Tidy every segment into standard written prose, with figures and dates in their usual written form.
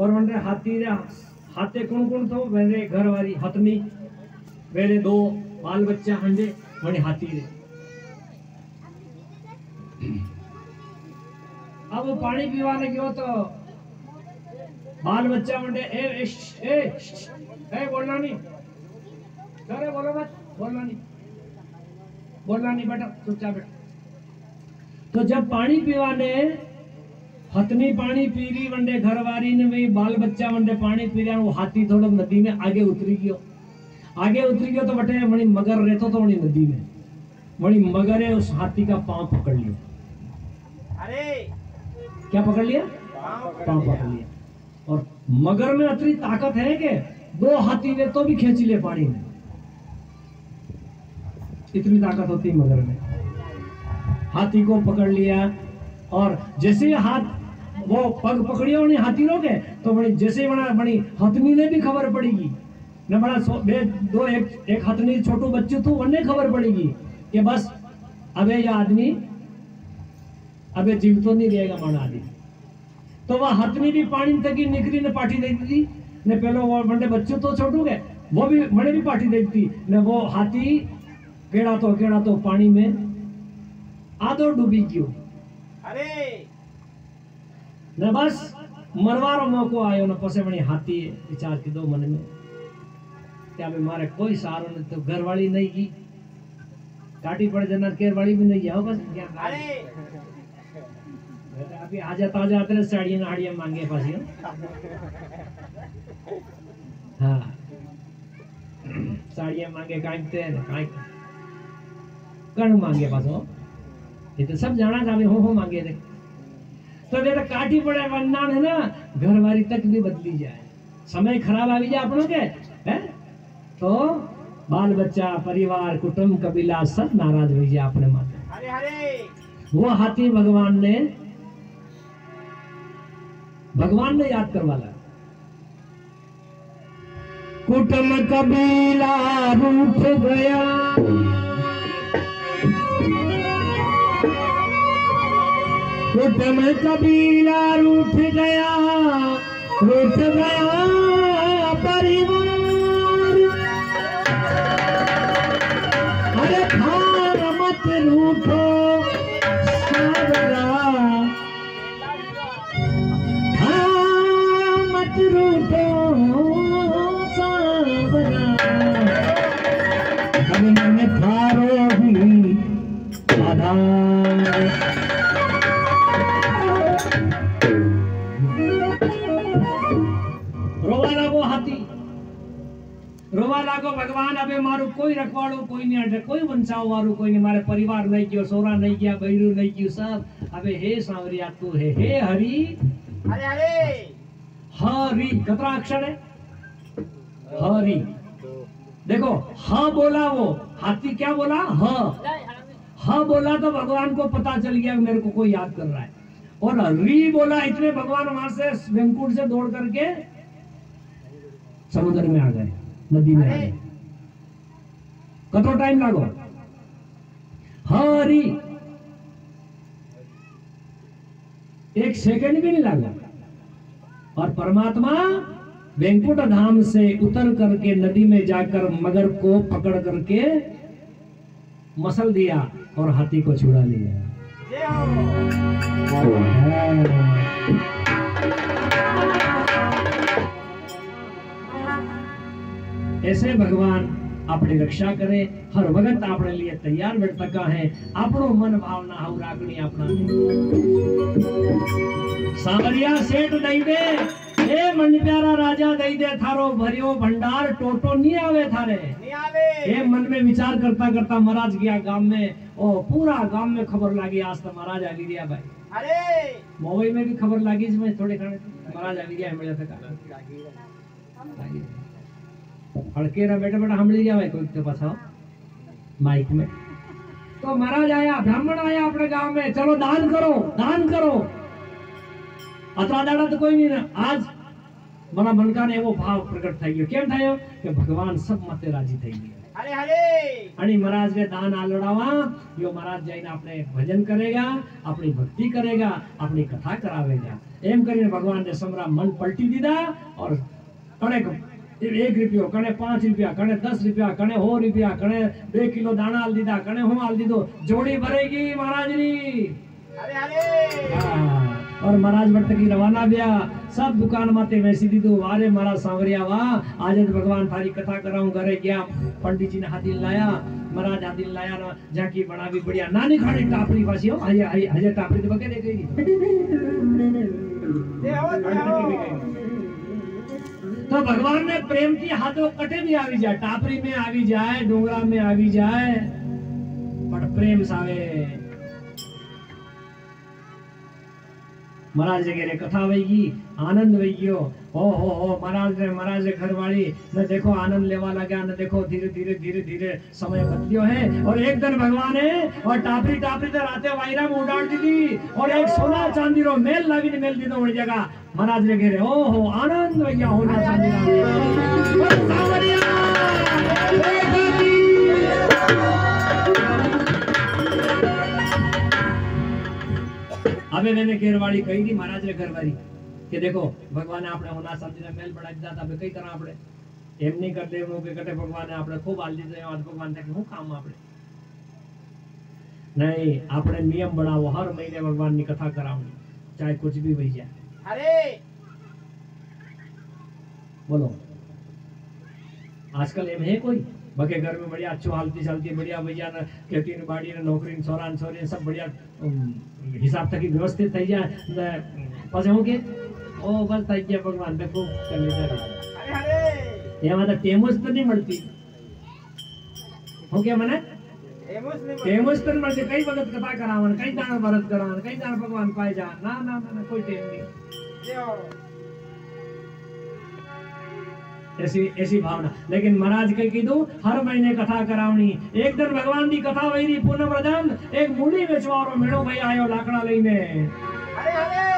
और वनरे हाथी रे हाथे कौन कौन थो वेरे घर वाली हथनी वेरे दो बाल बच्चा हंडे वने हाथी रे। अब वो पानी पीवाने गयो तो बाल बच्चा मंडे ए बोलना नहीं, अरे बोलो मत, बोलना नहीं बेटा, चुपचाप बेटा। तो जब पानी पीवाने हथनी पानी पी रही वंडे घरवारी ने भी बाल बच्चा वंडे पानी पी रहा, वो हाथी थोड़ा नदी में आगे उतरी गयो तो बटे मणि मगर रहतो तो मणि नदी में मणि मगरे उस हाथी का पांव पकड़ लिया। अरे क्या पकड़ लिया? पांव पकड़ लिया। और मगर में इतनी ताकत है कि दो हाथी ने तो भी खींच ले पानी में, इतनी ताकत होती है मगर में। हाथी को पकड़ लिया और जैसे हाथ वो पग पकड़ियो उन्हें हाथी रोके तो बड़ी जैसे बड़ी हथनी ने भी खबर पड़ेगी न, बड़ा एक हथनी छोटू बच्चू थू उन्हें खबर पड़ेगी कि बस अबे यह आदमी अबे जीव तो नहीं रहेगा माना आदमी। तो वह हथनी भी पानी तक निकली ने पाठी दे दी ने, पहले वो बंदे बच्चू तो छोटू गए वो भी बड़े भी पाठी दे दी ने। वो हाथी केड़ा तो पानी में आधो डूबी गयो। अरे ने बस मरवारो मौको आयो न। पसे बनी हाथी विचार की दो मन में क्या भाई मारे कोई सहारो नहीं, तो घर वाली नहीं की काटी पड़ जाना, केर वाली भी नहीं है बस क्या। अरे अभी आजा ताजा आते साड़ियां नाड़ियां मांगे पासी। हाँ साड़ियां मांगे काटते हैं काई कण मांगे पासो, ये तो सब जाना था हो मांगे थे। तो जब काटी पड़े वरना है ना घरवारी तक भी बदली जाए, समय खराब आ जाए अपनों के है तो बाल बच्चा परिवार कुटुंब कबीला सब नाराज हो जाए अपने माथे। अरे अरे वो हाथी भगवान ने याद करवाला। कुटुंब कबीला रूठ गया, कुटुंब कबीला रूठ गया परिवार। अरे भार मत रूठो सावरा, मत रूठो सावरा, मन थारो ही आधार। रोवा लागो भगवान अबे मारू कोई रखवाड़ो कोई नहीं हटे, कोई वंशाव वारू कोई नहीं, मारे परिवार नहीं कियो, सोरा नहीं किया, बैरू नहीं कियो सब। अबे हे सांवरिया तू है हे हरि। अरे अरे हरि कितना अक्षर है? हरि। देखो हाँ बोला वो हाथी, क्या बोला? हाँ बोला तो भगवान को पता चल गया मेरे को कोई याद कर रहा है। और री बोला इतने भगवान वहां से वेंकुट से दौड़ करके समुद्र में आ गए, नदी में आ गए। कतो टाइम लागो? हरी एक सेकंड भी नहीं लगा। और परमात्मा वेंकुट धाम से उतर करके नदी में जाकर मगर को पकड़ करके मसल दिया और हाथी को छुड़ा लिया। ऐसे भगवान अपनी रक्षा करे, हर वक्त अपने लिए तैयार बैठ तका है। अपनो मन भावना हउ राखनी अपना सांवरिया सेठ दई दे, ए मन प्यारा राजा दई दे, थारो भरियो भंडार टोटो नहीं आवे थारे, नहीं आवे। ये मन में विचार करता करता महाराज गया गांव में, ओ पूरा गांव में खबर लगी आज तो महाराज आ गया भाई। अरे मुंबई में भी खबर लगी इसमें थोड़े खड़े महाराज आ गया मिला था हड़के रहा बेटा बेटा हम ले जाओ कोई के पास आओ माइक में। तो महाराज आया, ब्राह्मण आया अपने गांव में, चलो दान करो दान करो। अतरा दाड़ा तो कोई नहीं ना, आज मना मनका ने वो भाव प्रकट થઈ ગયો। કેમ થયો કે ભગવાન सब मते राजी થઈ ગયા। हरे हरे आणि महाराज ने दान आलडावा यो महाराज जैन अपने भजन करेगा, अपनी भक्ति करेगा, अपनी कथा करावेगा। एम करीने भगवान ने समरा मन पलटी दीदा और कणे 1 रुपयो, कणे 5 रुपया, कणे 10 रुपया, कणे 100 रुपया, कणे 2 किलो दाना आल दीदा, कणे हूं आल दीदो, जोड़ी भरेगी महाराज री। हरे हरे और महाराज वर्त की रवाना बिया सब दुकान माते वैसी दीदो। वारे महाराज सांवरिया वाह, आज तो भगवान थारी कथा कराऊं। घरे गया, पंडित जी ने हाथी लाया, महाराज हाथी लाया ना, झांकी बनावी बढ़िया, नानी खाड़ी टापरी पासी हो, हजे टापरी तो बके दे गई। तो भगवान ने प्रेम की हाथों कटे भी आवी जाए, टापरी में आवी जाए, डोंगरा में आवी जाए, पर प्रेम सावे। महाराज के कथा वही आनंद वही गयो। हो महाराज रे घर वाली न देखो आनंद लेवा लगा, न देखो धीरे धीरे समय बदलियो है। और एक दिन भगवान है और टापरी तो राते वायरा में उड़ाड़ दी और एक सोना चांदी रो मेल लावी ने मेल दी तो जगह महाराज रे घेरे। ओ हो आनंद भैया होना चांदी अबे मैंने घेरवाड़ी कही थी महाराज रे घरवाली कि देखो भगवान ने आपने होना साथी ने मेल बढ़ा दिया था, कई तरह आपने एम नहीं कर दे के कटे भगवान ने आपने खूब आल दीधो। आज भगवान था कि हूं काम आपने नहीं, आपने नियम बनाओ, हर महीने भगवान की कथा करावनी, चाहे कुछ भी भई जाए। अरे बोलो आजकल एम है कोई बके घर में बढ़िया अच्छो हालती चलती बढ़िया भैया ने खेती ने बाड़ी ने नौकरी ने छोरा ने छोरी सब बढ़िया हिसाब तक व्यवस्थित થઈ જાય પછી હું કે ઓ બસ થઈ ગયા ભગવાન ને ખૂબ કરી દે। अरे हरे એમાં તો ટેમોસ તો નહીં મળતી, હું કે મને ટેમોસ તો મળતી, કઈ વખત કથા કરાવણ, કઈ દાણ ભરત કરાવણ, કઈ દાણ ભગવાન પાઈ જા, ના ના ના કોઈ ટેમ નહીં। ऐसी भावना। लेकिन महाराज के कीधु हर महीने कथा करावनी। एक दिन भगवान की कथा वही रही पूनम रजन, एक मुड़ी बेचवारो मेणो भाई आयो लाकड़ा लईने।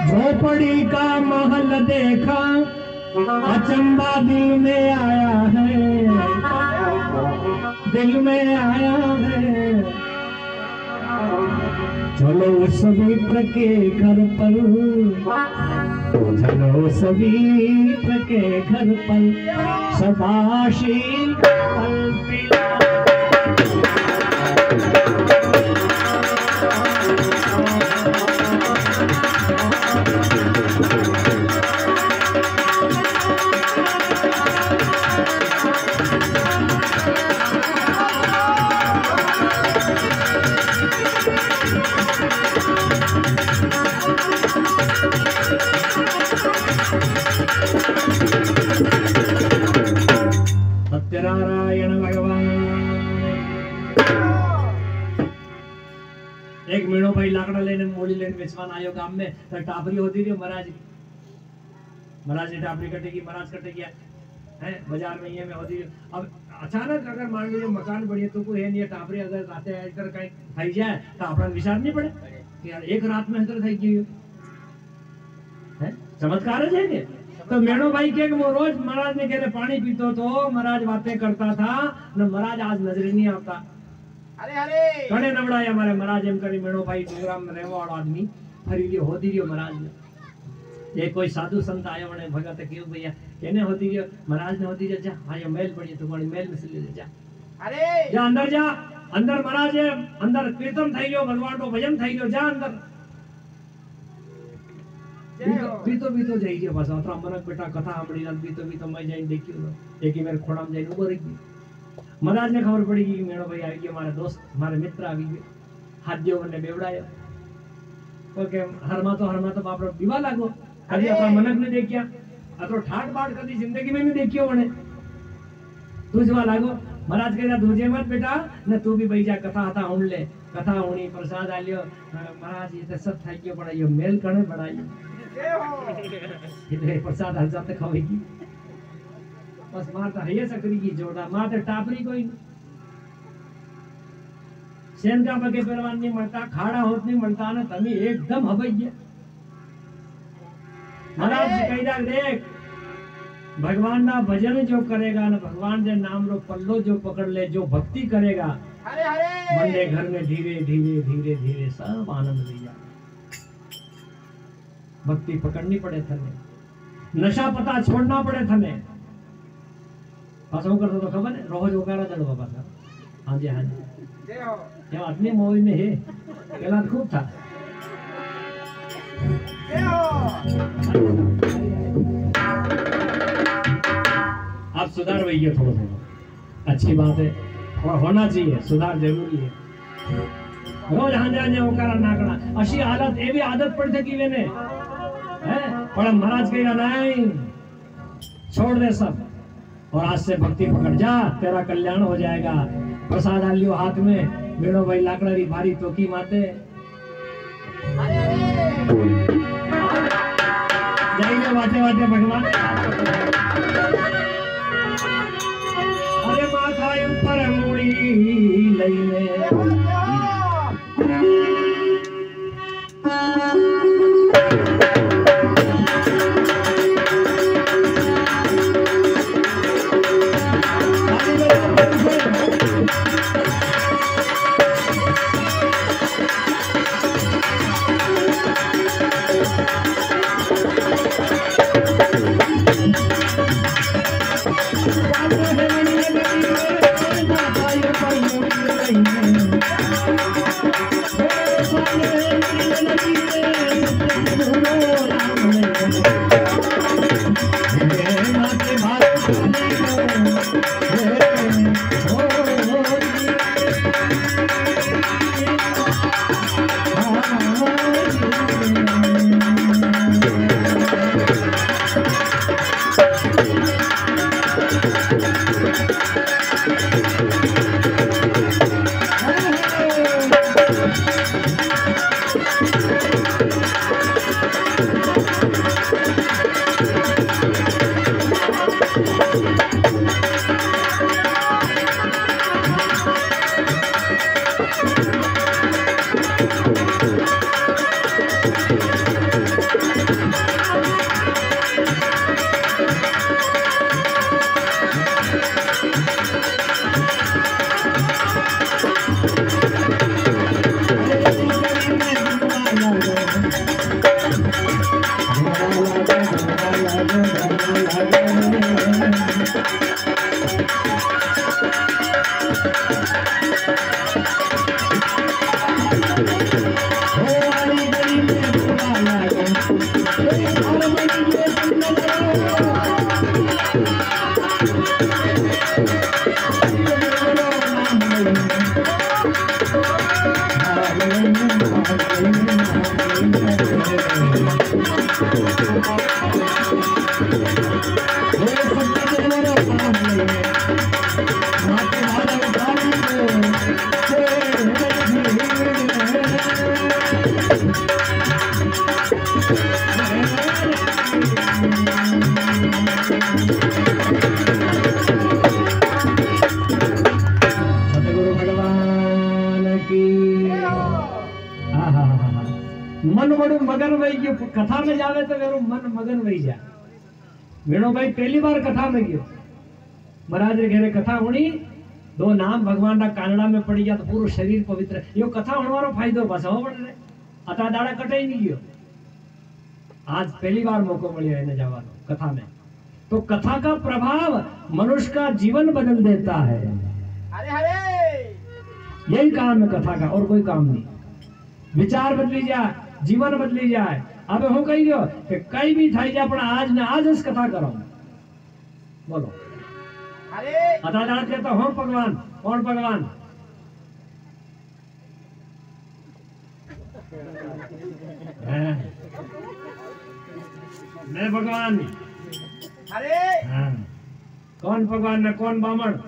झोपड़ी का महल देखा अचंबा दिल में आया है, दिल में आया है। चलो सभी के घर पर, चलो सभी के घर पर सदाशील फल पिला। सत्यनारायण भगवान। एक मीणो भाई लाकड़ा लेने मोली लेने बेचवान आयो गांव में, तो टापरी होती रही महाराज ने टापरी कटेगी, महाराज कटेगी है बाजार में ये में होती रही। अब अचानक अगर मान लीजिए मकान बढ़िया तो कोई है नहीं, टापरी अगर राते आकर कहीं थई जाए तो अपना विचार नहीं पड़े कि यार एक रात में अंदर थई गई है, चमत्कार है ये। तो मेणो भाई के वो रोज महाराज ने कहते पानी पीतो तो महाराज बातें करता था न, महाराज आज नजर नहीं आता। अरे अरे कड़े नवड़ाया हमारे महाराज एम करी मेणो भाई डोंगरा में रहवा वाला आदमी फरी लियो होती रियो महाराज ने। ये कोई साधु संत आया वने भगत क्यों भैया एने होती रियो, महाराज ने होती रियो जा आयो मेल पड़ी तो कोनी मेल में से ले जा। अरे जा अंदर जा, अंदर महाराज है, अंदर कीर्तन થઈ ગયો, भगवान को भजन થઈ ગયો, जा अंदर बीतो जाई गयो। बस अतरा मनक बेटा कथा सांभળી न बीतो मैं जाई देखियो एक ही मेरे खोड़ा में जाई उभो रही गई। महाराज ने खबर पड़ी कि मेणो भाई आ गयो, हमारा दोस्त हमारे मित्र आ गए, हाथ जो ने बेवड़ायो तो के हरमा तो बाप रो विवाह लागो। कभी अपना मनक ने देखिया अतरो ठाट बाट कदी जिंदगी में नहीं देखियो वने तुझवा लागो। महाराज कहता तुझे मत बेटा न, तू भी भाई जा कथा था उन ले, कथा होनी प्रसाद आलियो। महाराज ये तो सब થઈ ગયો પણ यो मेल कणे बनायो એટલે પ્રસાદ હર જાતે ખાવેगी। बस माता है सकरी की जोड़ा माते टापरी कोई सेन का बगे परवान नहीं मरता, खाड़ा होत नहीं मरता ना, तमी एकदम हबैया। महाराज कही जा देख भगवान ना भजन जो करेगा ना भगवान के नाम रो पल्लो जो पकड़ ले जो भक्ति करेगा हरे हरे बंदे घर में धीरे धीरे धीरे धीरे सब आनंद ले जाए। भक्ति पकड़नी पड़े थने, नशा पता छोड़ना पड़े थने। पासों कर तो खबर है रोज उकारा चलो पासा। हाँ जी हाँ जी जय हो ये आदमी मूवी में है पहला खूब था। जय हो आप सुधार वही है थोड़ा थोड़ा अच्छी बात है और होना चाहिए सुधार जरूरी है। रोज हाँ जाने उकारा नाकना अशी हालत ये भी आदत पड़ सकी मैंने है पर महाराज कहेगा नहीं छोड़ दे सब और आज से भक्ति पकड़ जा तेरा कल्याण हो जाएगा। प्रसाद आलियो हाथ में बेड़ो भाई लाकड़ी भारी टोकी माते हरे हरे जाइए वाटे वाटे भगवान। अरे माथा ऊपर मुड़ी लईने मन बड़ो मगन वही गयो कथा में जावे तो मेरो मन मगन वही जा। मेरो भाई पहली बार कथा में गयो महाराज रे घेरे कथा होनी दो नाम भगवान रा कानड़ा में पड़ी गया तो पूरा शरीर पवित्र। यो कथा होनवारो फायदो बस हो पड़े अता दाड़ा कटे ही नहीं गयो। आज पहली बार मौको मिलियो इने जावानो कथा में। तो कथा का प्रभाव मनुष्य का जीवन बदल देता है। हरे हरे यही काम है कथा का और कोई काम नहीं। विचार बदली जाए जीवन बदली जाए। अब हूँ कही दो कि कई भी थाई जा पण आज ने आज इस कथा करो बोलो हरे अता दाड़ कहता हूँ भगवान कौन भगवान मैं भगवान हरे हाँ। कौन भगवान न कौन बामण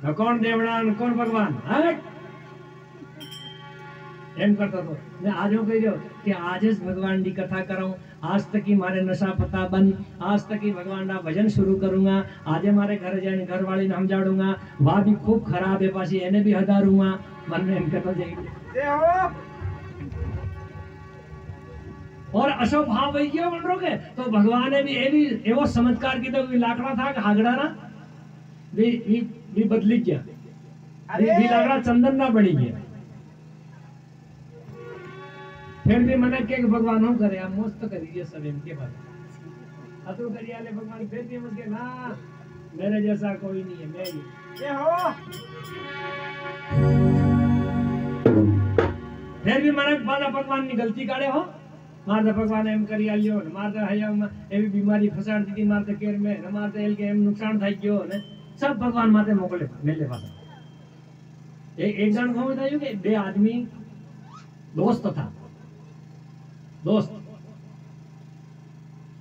न कौन देवड़ा न कौन भगवान हट एम करता तो मैं आज हूँ कही दो कि आज इस भगवान की कथा करूं। आज तक ही मारे नशा पता बंद। आज तक ही भगवान का भजन शुरू करूंगा। आज मारे घर जाने घर वाली नाम जाड़ूंगा। वह भी खूब खराब है पासी एने भी हदारूंगा। मन में एम करता जाएगी जय हो और अशो भाव वही क्यों बन रोगे तो भगवाने भी एवो चमत्कार की तो लाकड़ा था कि हागड़ा ना भी बदली गया भी लाकड़ा चंदन ना बनी गया फिर भी मन के भगवान हम करे आप मस्त करिए सब इनके बाद अतु करिए ले भगवान फिर भी मुझे ना मेरे जैसा कोई नहीं है मैं ये हो फिर भी मन बाला भगवान ની ગલતી કાઢે હો मारते भगवान एम करी आलियो ने मारते हयम एवी बीमारी फसाड़ दी मारते केर में न मारते एल के एम नुकसान થઈ ગયો ને सब भगवान माते मोकले मेले पासा एक जन को बतायो कि बे आदमी दोस्त था दोस्त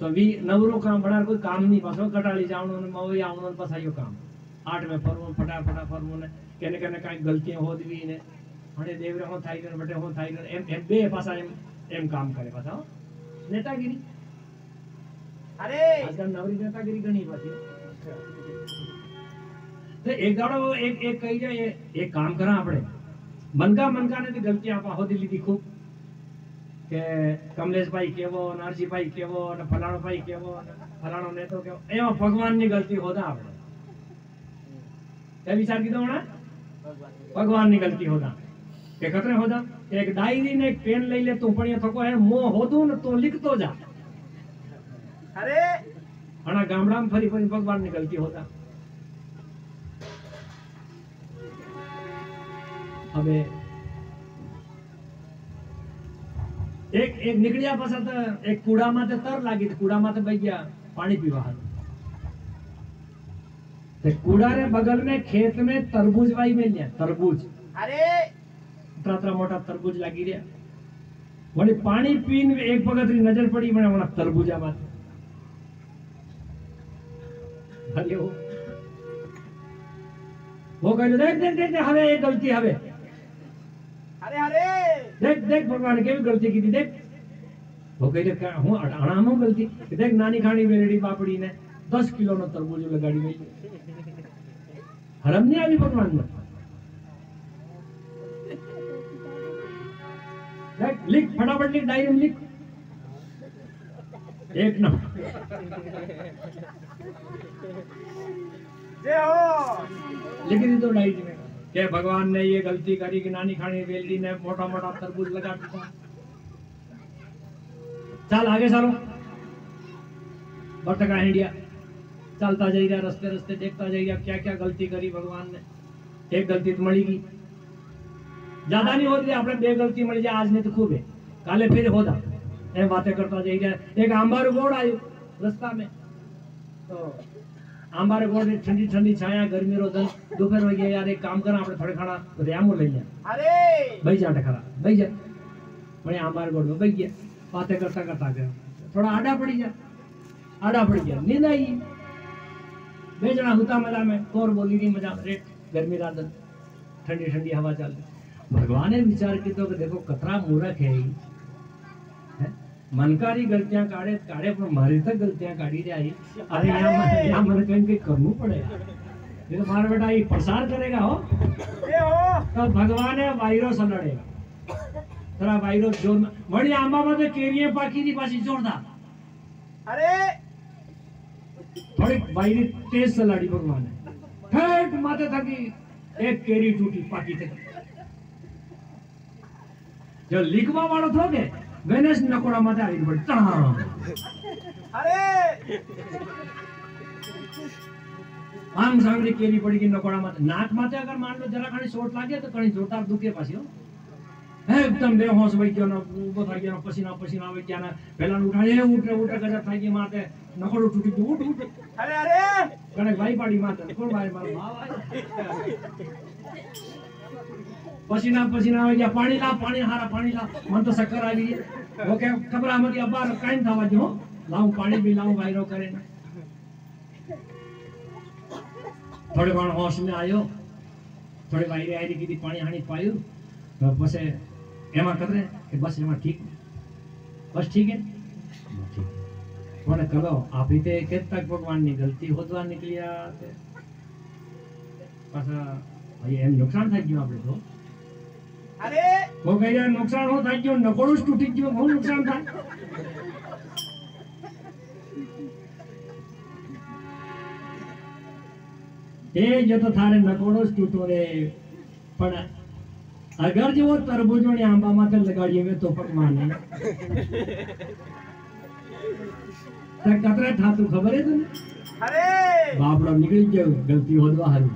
तो वी नवरो काम बड़ा कोई काम नहीं पासो कटाली जावणो ने मवे आवणो पसायो काम 8 में फरमो फटाफट फरमो ने केने केने काई गलतियां होदवी ने અને દેવરે हो थाई ने बटे हो थाई ने एम बे पासा एम काम करे पासा नेतागिरी अरे आजकल नवरी नेतागिरी घणी पासी तो एक दाड़ो एक कही जाए एक काम करा आपणे मनका ने तो गलती आपा होदी लीधी खूब के कमलेश भाई केवो नरजी भाई केवो ने फलाणो भाई केवो ने फलाणो ने तो केवो एवा भगवान ની गलती होदा आपणे તે વિચાર કીધો હોણા भगवान ની गलती होदा के खतरे होदा एक डायरी ने एक पेन ले ले तू पण थको है मो होदू न तो लिखतो जा अरे अणा गामड़ा में फरी फरी भगवान ની गलती होता હવે एक निकलिया पासा तो एक कूड़ा माते तर लागी कूड़ा माते बई गया पानी पीवा ते कूड़ा रे बगल में खेत में तरबूज वाई में लिया तरबूज अरे इतना मोटा तरबूज लागी रे वणी पानी पीन एक वखत री नजर पड़ी मने वणा तरबूजा माते हरियो वो कहले देख देख देख हवे एक गलती हवे अरे अरे देख देख भगवान केवी गलती की थी देख वो कहले हूं अणामो गलती देख नानी खानी वेलड़ी बापड़ी ने 10 किलो नो तरबूज लगाड़ी गई हरम नहीं आई भगवान में देख लिख फटाफट लिख डायरी में लिख एक ना जय हो लिख दी तो डायरी में के भगवान ने ये गलती करी कि नानी खानी वेलड़ी ने मोटा मोटा तरबूज लगा दिया चल आगे चलो बटका इंडिया चलता जाइए रस्ते रस्ते देखता जाइए क्या क्या गलती करी भगवान ने एक गलती तो मळी ज्यादा नहीं होती अपने बे गलती मळी जाए आज ने तो खूब है काले फिर होता ए बातें करता जाइए एक आंबारू गोड़ आयो रास्ता में तो आंबारे गोड़ ठंडी ठंडी छाया गर्मी रो दिन दोपहर हो गया यार एक काम करा આપણે થોડે ખાણા રેમો લઈ લે અરે ભાઈ જાટે ખરા ભાઈ જા મને આંબારે गोड़ में भाई गया बातें करता करता गया थोड़ा आड़ा पड़ी गया नींद आई बेजना हुता मजा में कोर बोली नहीं मजा रेट गर्मी रात ठंडी ठंडी हवा चल भगवान ने विचार की तो देखो कतरा मूर्ख है मनकारी गलतियां काढ़े काढ़े पर मारी तक गलतियां काढ़ी जाए अरे यहाँ मन कहीं करना पड़ेगा ये तो मारा बेटा ये प्रसार करेगा हो तो भगवान है वायरस लड़ेगा तेरा वायरस जोर बड़ी आंबा में केरियां पाकी थी पासी जोरदार अरे थोड़ी वायरी तेज से लड़ी भगवान ने ठेठ माथे थकी एक केरी टूटी पाकी थी जो लिखवा वालों थोगे वेनेस नकोड़ा माथे आई पड़ी अरे आम सांगड़ी केरी पड़ी की नकोड़ा माथे नाक माथे अगर मान लो जरा खानी चोट लागे तो कहीं जोरदार दुखे पासी हो एकदम बेहोश वही क्यों ना वो था क्यों ना पसीना पसीना वही क्या ना पहला उठाए उठ गजब था कि मारते नकोड़ो टूटी उठ अरे अरे कने भाई पाड़ी मारते कौन भाई मार पसीना पसीना वही क्या पानी ला मन तो शक्कर आ गई वो क्या खबर आमदी अब्बा काइन था वजो लाऊं पानी भी लाऊं वायरो करे ना थोड़े बाण होश में आयो थोड़े वायरे आई की पानी हानी पायो तो बस एमा करे कि बस एमा ठीक बस ठीक है कोने कलो आप ही ते के तक भगवान ની ગલતી હોદવા નીકળ્યા તે પાછા ભાઈ એમ નુકસાન થઈ ગયું આપણે તો अरे वो कह रहा नुकसान हो था जो नकोड़ूस टूटी जो बहुत नुकसान था ये जो तो थारे नकोड़ूस टूटो रे पण अगर जो वो तरबूजो ने आंबा माथे लगाड़ी हुए तो पर माने तो कतरा था तू खबर है तुमने अरे बापड़ा निकल जाओ गलती हो दो हारू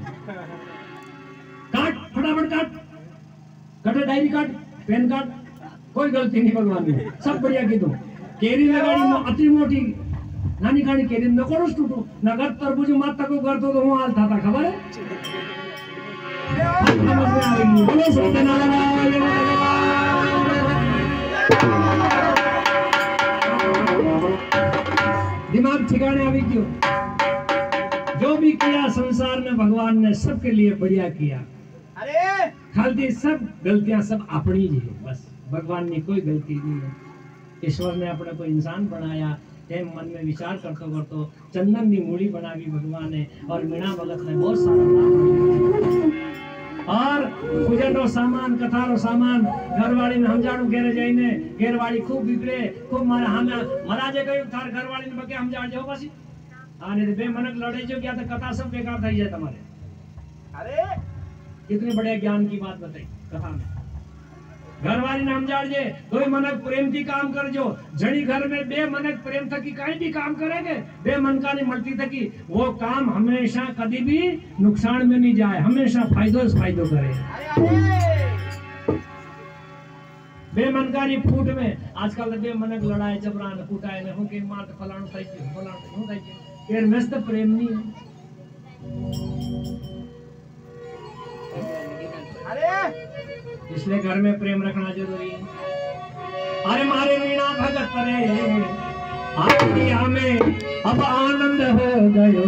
काट फटाफट काट कटे डायरी काट पेन काट कोई गलती नहीं भगवान ने सब बढ़िया की तुम केरी लगाड़ी में अति मोटी नानी खानी केरी न कोड़स टूटो नगर तरबूज मात तक कर तो वो हाल था खबर है समझ में आ गई बोलो सत्यनारायण दिमाग ठिकाने अभी क्यों जो भी किया संसार में भगवान ने सबके लिए बढ़िया किया अरे खाली सब गलतियां सब अपनी ही है बस भगवान ने कोई गलती नहीं है ईश्वर ने अपने को इंसान बनाया है मन में विचार करते करते चंदन की मूड़ी बना दी भगवान ने और मीणा भगत ने बहुत सारा और पूजन रो सामान कथा रो सामान घरवाली ने समझाणु घेरे जाइने घेरवाली खूब बिगड़े खूब मारा हम महाराजे कही थार घरवाली ने बके समझाड़ जाओ बस आने बे मनक लड़े जो क्या तो कथा सब बेकार થઈ જાય તમારે अरे कितने बड़े ज्ञान की बात बताई कथा में घरवाली ने समझाड़ जे कोई मनक प्रेम की काम कर जो जड़ी घर में बे मनक प्रेम थकी कहीं भी काम करेंगे बे मन का नहीं मल्टी थकी वो काम हमेशा कभी भी नुकसान में नहीं जाए हमेशा फायदो करे अरे बे मनकारी फूट में आजकल बे मनक लड़ाई जबरान फूटाए ने हो के मार फलाणो થઈ ગયું ફલાણો હું થઈ ગયું केर में तो प्रेम नहीं है अरे इसलिए घर में प्रेम रखना जरूरी है अरे मारे मीणा भगत रे आपकी हमें अब आनंद हो गयो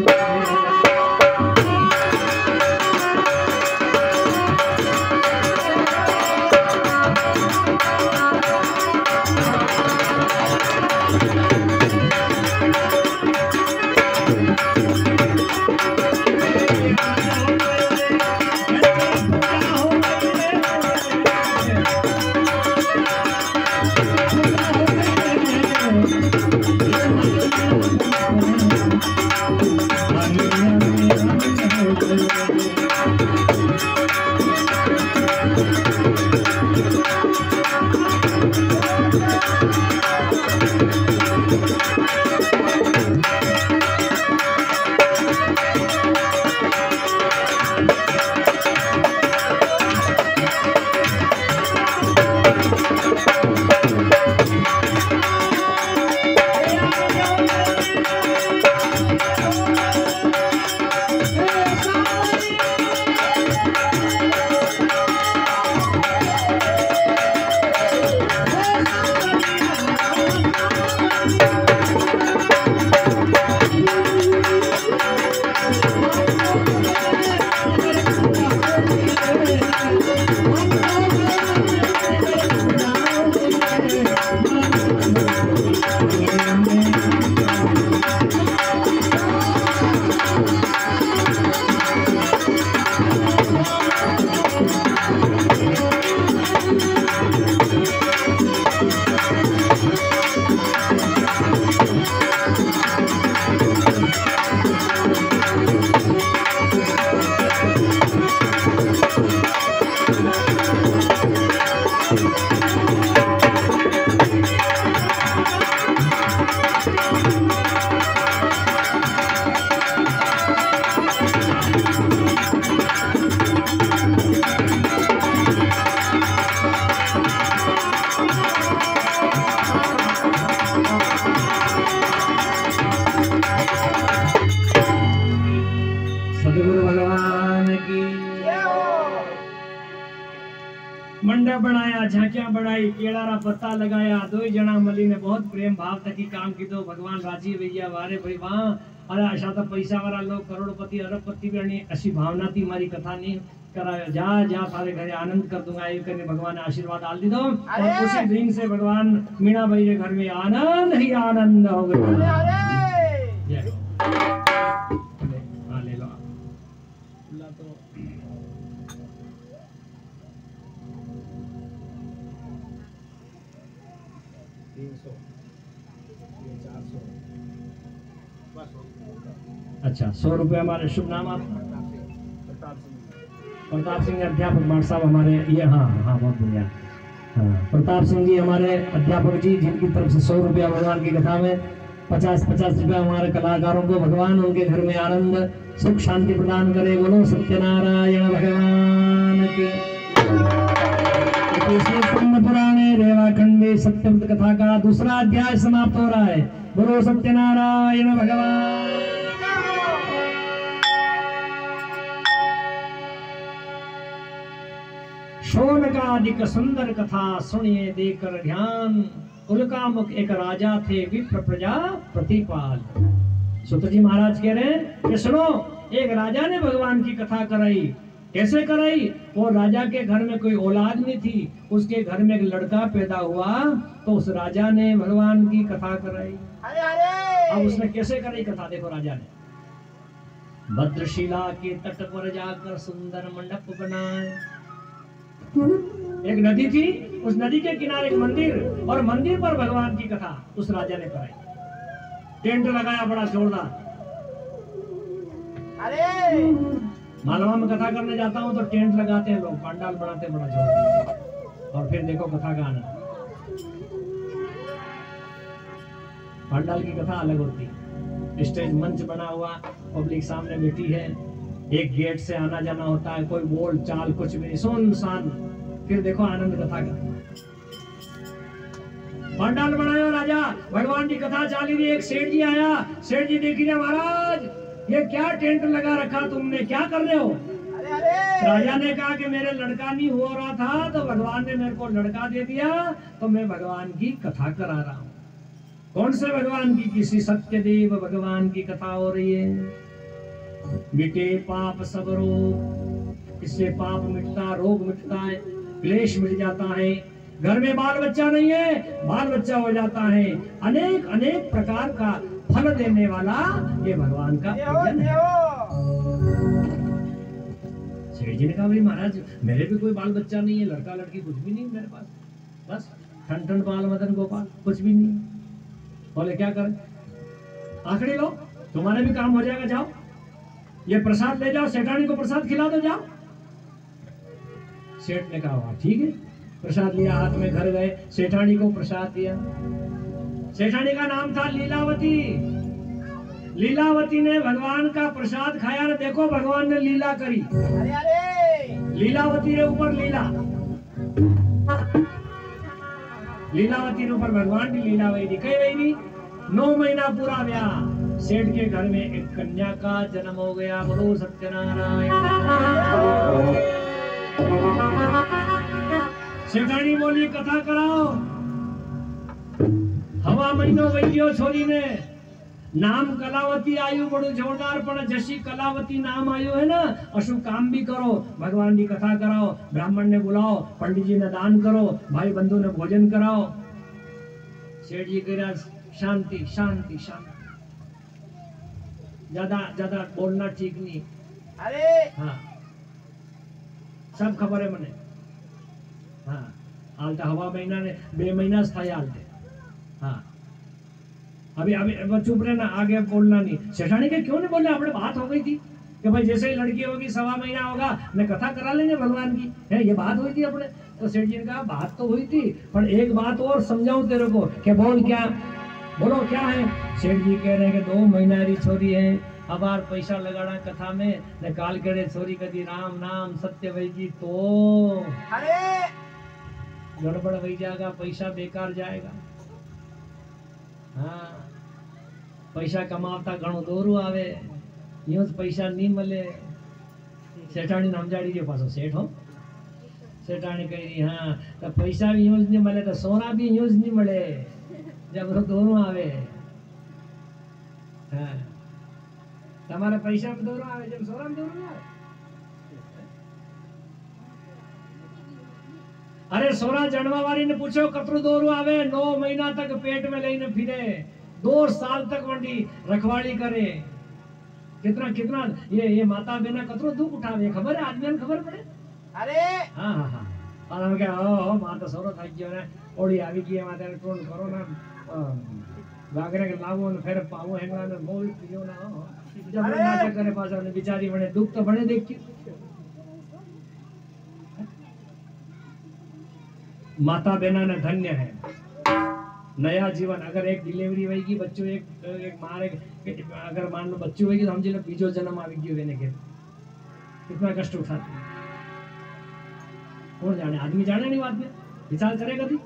मंडप बनाया झांकियां बनाई केड़ा पत्ता लगाया दो जना मली ने बहुत प्रेम भाव तक काम किया भगवान राजी भैया वारे भाई वहां अरे अशा तो पैसा वाला लोग करोड़पति अरबपति भी ऐसी भावना थी हमारी कथा नहीं करायो जा जा सारे घरे आनंद कर दूंगा ये करने भगवान ने आशीर्वाद डाल दी दो और उसी दिन से भगवान मीणा भाई के घर में आनंद ही आनंद हो गया। जय हाँ ले लो तो अच्छा 100 रुपये हमारे। शुभ नाम आपका? प्रताप सिंह। प्रताप सिंह अध्यापक भाट साहब हमारे ये, हाँ हाँ बहुत बढ़िया। हाँ प्रताप सिंह जी हमारे अध्यापक जी, जिनकी तरफ से 100 रुपया भगवान की कथा में, 50-50 रुपया हमारे कलाकारों को भगवान उनके घर में आनंद सुख शांति प्रदान करे। बोलो सत्यनारायण भगवान की। पुराणे रेवाखंडे सत्यव्रत कथा का दूसरा अध्याय समाप्त हो रहा है। बोलो सत्यनारायण भगवान। शौनकादिक सुंदर कथा सुनिए देकर ध्यान। उल्कामुख एक राजा थे, विप्र प्रजा प्रतिपाल। सूत जी महाराज कह रहे हैं कि सुनो, एक राजा ने भगवान की कथा कराई। कैसे कराई? वो राजा के घर में कोई औलाद नहीं थी, उसके घर में एक लड़का पैदा हुआ, तो उस राजा ने भगवान की कथा कराई। अरे अरे अब उसने कैसे कराई कथा? देखो राजा ने भद्रशिला के तट पर जाकर सुंदर मंडप बनाए। एक नदी थी, उस नदी के किनारे एक मंदिर, और मंदिर पर भगवान की कथा उस राजा ने कराई। टेंट लगाया बड़ा जोरदार। अरे मालवा में कथा करने जाता हूँ तो टेंट लगाते हैं लोग, पंडाल बनाते हैं बड़ा जोरदार, और फिर देखो कथा का आनंद। पंडाल की कथा अलग होती है। स्टेज मंच बना हुआ, पब्लिक सामने बैठी है, एक गेट से आना जाना होता है, कोई बोल चाल कुछ भी नहीं, सुनसान। फिर देखो आनंद कथा का। पंडाल बनाया राजा, भगवान की कथा चाली रही। एक सेठ जी आया, सेठ जी देखिए महाराज ये क्या टेंट लगा रखा तुमने, क्या कर रहे हो? अरे अरे राजा ने कहा कि मेरे लड़का नहीं हो रहा था, तो भगवान ने मेरे को लड़का दे दिया, तो मैं भगवान की कथा करा रहा हूँ। कौन से भगवान की? किसी सत्यदेव भगवान की कथा हो रही है। मिटे पाप सब रोग, इससे पाप मिटता, रोग मिटता है, क्लेश मिट जाता है। घर में बाल बच्चा नहीं है, बाल बच्चा हो जाता है। अनेक अनेक प्रकार का फल देने वाला ये भगवान का पूजन है। सेठ जी ने कहा भाई महाराज मेरे भी कोई बाल बच्चा नहीं है, लड़का लड़की कुछ भी नहीं मेरे पास, बस ठन ठन बाल मदन गोपाल, कुछ भी नहीं। बोले क्या करें? आखिरी लो, तुम्हारे भी काम हो जाएगा, जाओ ये प्रसाद ले जाओ, सेठानी को प्रसाद खिला दो, जाओ। सेठ ने कहा ठीक है, प्रसाद लिया हाथ में, घर गए, सेठानी को प्रसाद दिया। सेठानी का नाम था लीलावती। लीलावती ने भगवान का प्रसाद खाया और देखो भगवान ने लीला करी। अरे अरे लीलावती के ऊपर लीला, लीलावती के ऊपर भगवान की लीला हुई थी। कई हुई थी 9 महीना पूरा ब्याह। सेठ के घर में एक कन्या का जन्म हो गया। बोलो सत्यनारायण। सेठानी बोली कथा कराओ। हवा महीनो वैद्यो छोरी ने नाम कलावती आयु बड़ो जोरदार, पण जशी कलावती नाम आयु है ना, अशु काम भी करो, भगवान की कथा कराओ, ब्राह्मण ने बुलाओ, पंडित जी ने दान करो, भाई बंधु ने भोजन कराओ। सेठ जी कह रहा शांति शांति शांति, ज्यादा ज्यादा बोलना ठीक नहीं। अरे हाँ सब खबर है मने। हाँ हाल तो हवा महीना ने 2 महीना स्थायी हाल थे। हाँ अभी अभी चुप रहना, आगे बोलना नहीं। सेठानी के क्यों नहीं बोले? अपने बात हो गई थी कि भाई जैसे ही लड़की होगी 1.25 महीना होगा मैं कथा करा लेंगे भगवान की, है ये बात हुई थी अपने। तो सेठ जी ने कहा बात तो हुई थी, पर एक बात और समझाऊं तेरे को। क्या बोल? क्या बोलो क्या है? सेठ जी कह रहे हैं कि 2 महीना री छोरी है, अबार पैसा लगाना कथा में ने काल करे छोरी कदी राम नाम सत्य वही तो अरे गड़बड़ वही जाएगा, पैसा बेकार जाएगा। हाँ पैसा कमावता घणो दोरू आवे, यूं पैसा नहीं मिले। सेठानी समझाड़ी जो पासो सेठ हो। सेठानी कही हाँ तो पैसा भी यूज नहीं मिले तो सोना भी यूज नहीं मिले, जब वो दोनों आवे। हाँ તમારે પૈસા દોરો આવે જેમ સોરામ દોરો આવે। अरे सोरा जड़वा वाली ने पूछो कतरो दोरू आवे। 9 महीना तक पेट में लेने फिरे, 2 साल तक वंडी रखवाली करे। कितना कितना ये माता बिना कतरो दुख उठावे, खबर है? आदमी खबर पड़े। अरे हाँ हाँ हाँ और हम क्या ओ माता सोरो થઈ ગયો ને ઓડી આવી ગઈ, માતા ટોન કરો ને वागरे के लावो ने फिर पावो हेंगला ने मोल पियो ना जब नाटक करे पासा ने बिचारी बने दुख तो बने देख के माता बहना ने धन्य है नया जीवन। अगर एक डिलीवरी होगी बच्चों एक मां अगर मान लो बच्चों होगी तो हम जिले बीजो जन्म आ गयो वेने के कितना कष्ट उठाते हैं कौन जाने आदमी जाने नहीं बात में विचार करे कभी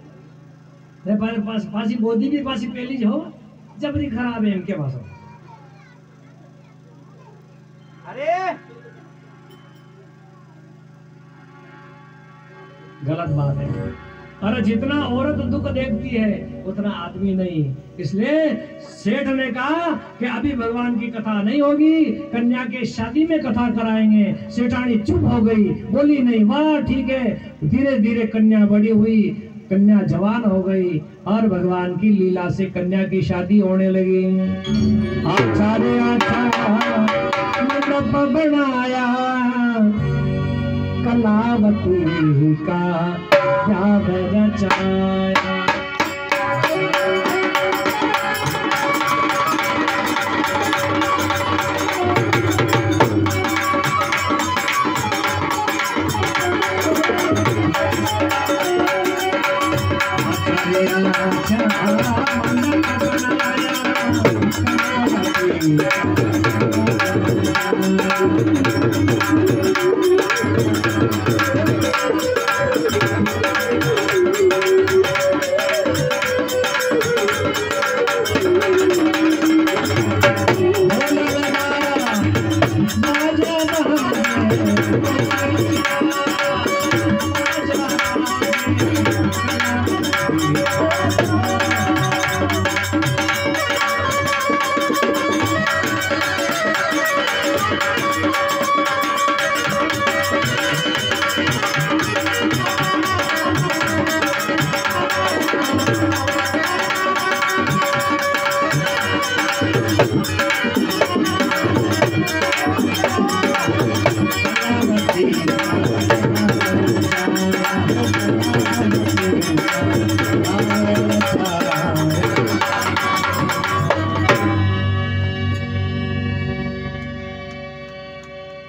पासी बोधी भी पासी पहली जो जबरी खराब है इनके पास अरे गलत बात है। अरे जितना औरत दुख देखती है उतना आदमी नहीं। इसलिए सेठ ने कहा कि अभी भगवान की कथा नहीं होगी, कन्या के शादी में कथा कराएंगे। सेठानी चुप हो गई, बोली नहीं। वाह ठीक है। धीरे धीरे कन्या बड़ी हुई, कन्या जवान हो गई और भगवान की लीला से कन्या की शादी होने लगी। अच्छा रे अच्छा मंडप बनाया कलावती का क्या रचाया।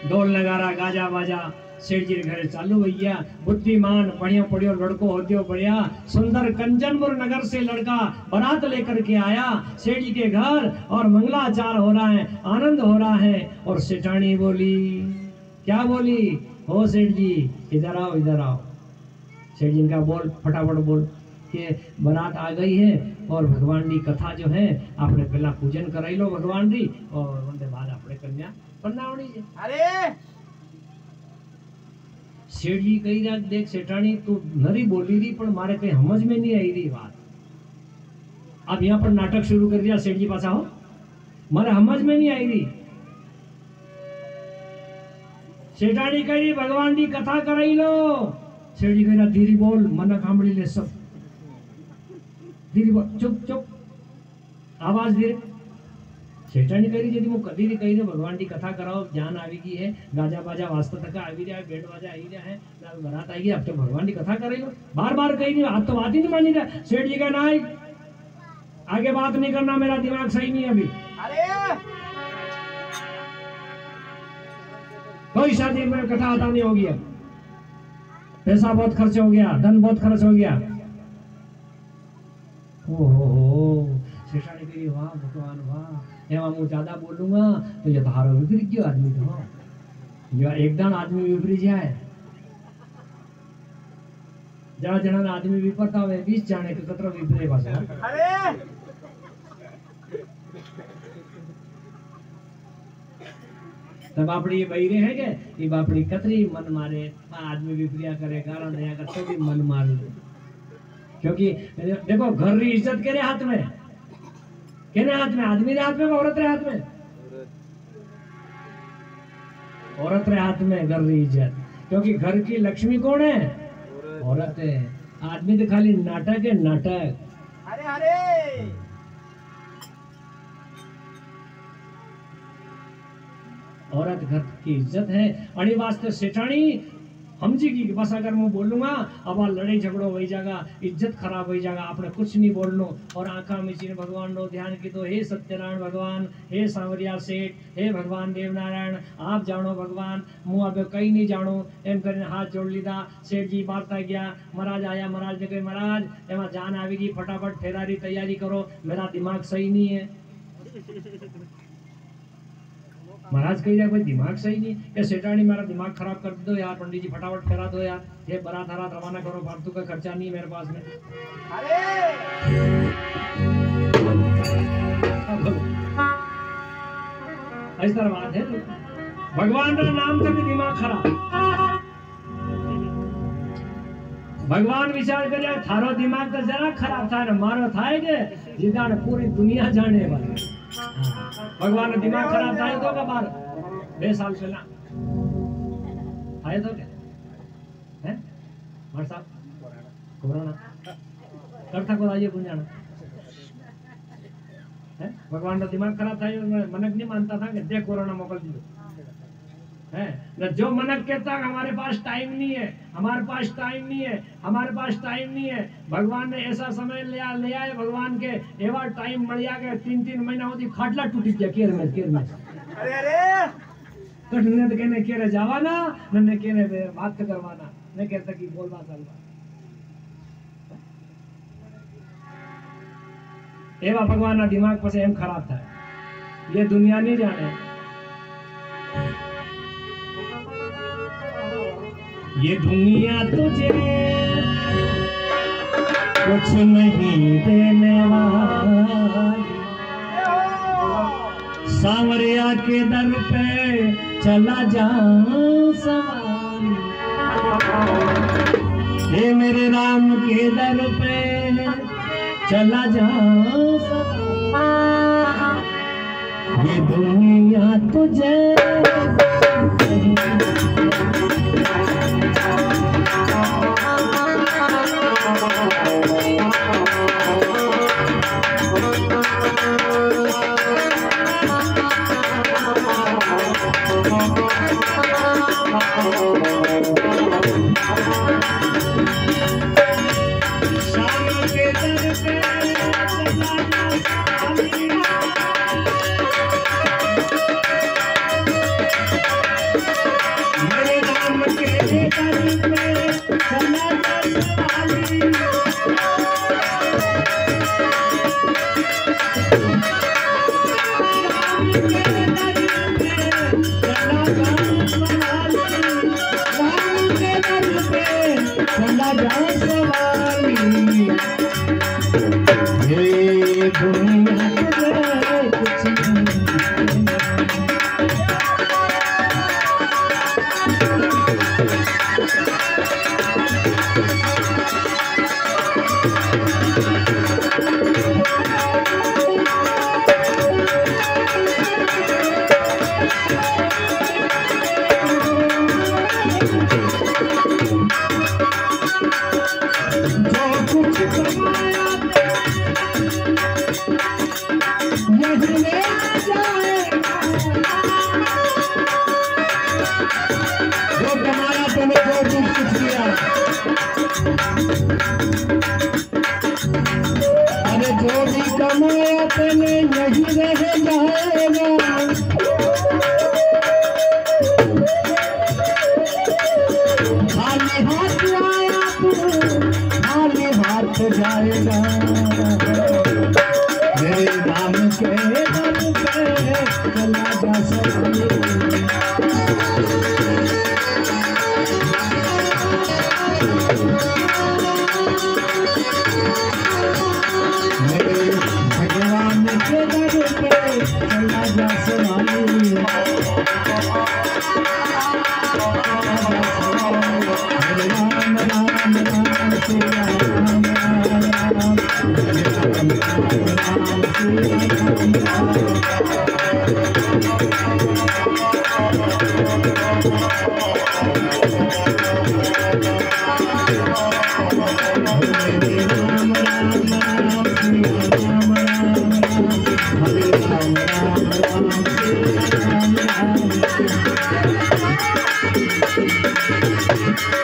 ढोल नगारा गाजा बाजा सेठ जी घर चालू भैया। बुद्धिमान बढ़िया पड़ियो लड़को होतियो बढ़िया सुंदर कंचनपुर नगर से लड़का बारात लेकर के आया सेठ जी के घर और मंगलाचार हो रहा है, आनंद हो रहा है। और सेठानी बोली, क्या बोली? हो सेठ जी इधर आओ इधर आओ। सेठ जी का बोल फटाफट बोल कि बारात आ गई है और भगवान की कथा जो है आपने पहला पूजन कराई लो भगवान जी और उनके बाद आपने कन्या बनावनी है। अरे सेठ जी कही रहा देख सेठानी तू नरी बोली रही पर मारे कहीं समझ में नहीं आई रही बात। अब यहाँ पर नाटक शुरू कर दिया सेठ जी पासा हो मारे समझ में नहीं आई रही। सेठानी कही रही भगवान की कथा कराई लो। सेठ जी कही रहा धीरे बोल मन कामड़ी ले सब धीरे बोल चुप चुप आवाज धीरे। सेठानी कही यदि वो कभी भी कही दे भगवान की कथा कराओ जान आवी की है गाजा बाजा वास्ता तक आवी रहा है बैंड बाजा आई रहा है बारात आई अब तो भगवान की कथा करेगा बार बार कही नहीं आप तो बात ही नहीं मानी रहा। सेठ जी का ना आगे बात नहीं करना मेरा दिमाग सही नहीं अभी। अरे कोई शादी में कथा आता नहीं होगी अब पैसा बहुत खर्च हो गया धन बहुत खर्च हो गया। ओहो सेठानी कही वाह भगवान वाह एवं मैं ज्यादा बोलूंगा तो ये धारो विपरीत क्यों आदमी तो या एकदम आदमी विपरीत जाए जरा जना आदमी विपरता हुए 20 जाने के कतरो विपरीत भाषा। अरे तब आपड़ी बहिरे है के ये बापड़ी कतरी मन मारे आदमी विपरिया करे कारण दया कर तो भी मन मार क्योंकि देखो घर की इज्जत केरे हाथ में केरे हाथ में आदमी रे हाथ में औरत रे हाथ में औरत रे हाथ में घर की इज्जत क्योंकि घर की लक्ष्मी कौन है औरत है। आदमी तो खाली नाटक है नाटक। अरे अरे औरत घर की इज्जत है। अणी वास्ते सेठानी हम जी की बस अगर मैं बोलूंगा अब लड़ाई झगड़ो वही जाएगा, इज्जत खराब हो जाएगा, आपने कुछ नहीं बोलनो और आंखा मिचीने भगवान नो ध्यान की तो हे सत्यनारायण भगवान, हे सांवरिया सेठ, हे भगवान देवनारायण आप जानो भगवान, मुँह अब कहीं नहीं जानो एम कर हाथ जोड़ लीधा। सेठ जी बारता गया, महाराज आया, महाराज ने कहा महाराज एम जान आवेगी, फटाफट फेरारी तैयारी करो, मेरा दिमाग सही नहीं है। महाराज कही जाए भाई दिमाग सही नहीं है, सेठानी मेरा दिमाग खराब कर दो यार, पंडित जी फटाफट करा दो यार, ये बारात हरात रवाना करो, फालतू का खर्चा नहीं है मेरे पास में। इस तरह बात है, भगवान का नाम से भी दिमाग खराब। भगवान विचार करे थारो दिमाग तो जरा खराब था, मारो था जिदा पूरी दुनिया जाने वाली। भगवान का दिमाग खराब था तो का बार 2 साल पहला आए तो क्या है साहब कोरोना करता को आइए गुंजाना है। भगवान का दिमाग खराब था, मनक नहीं मानता था कि देख कोरोना मोकल दी है न, जो मनक कहता है हमारे पास टाइम नहीं है, हमारे पास टाइम नहीं है, हमारे पास टाइम नहीं है। भगवान ने ऐसा समय ले आए भगवान के एवा टाइम मरिया के 3-3 महीना होती खाटला टूटी गया केर में अरे अरे कटने तो कहने केरे जावाना न कहने बात करवाना न कहता कि बोलवा चलवा एवा भगवान ना दिमाग पर से एम खराब था, ये दुनिया नहीं जाने। ये दुनिया तुझे कुछ नहीं देने वाली, सांवरिया के दर पे चला जा सवारी, हे मेरे राम के दर पे चला जा सवारी, ये दुनिया तुझे Thank you.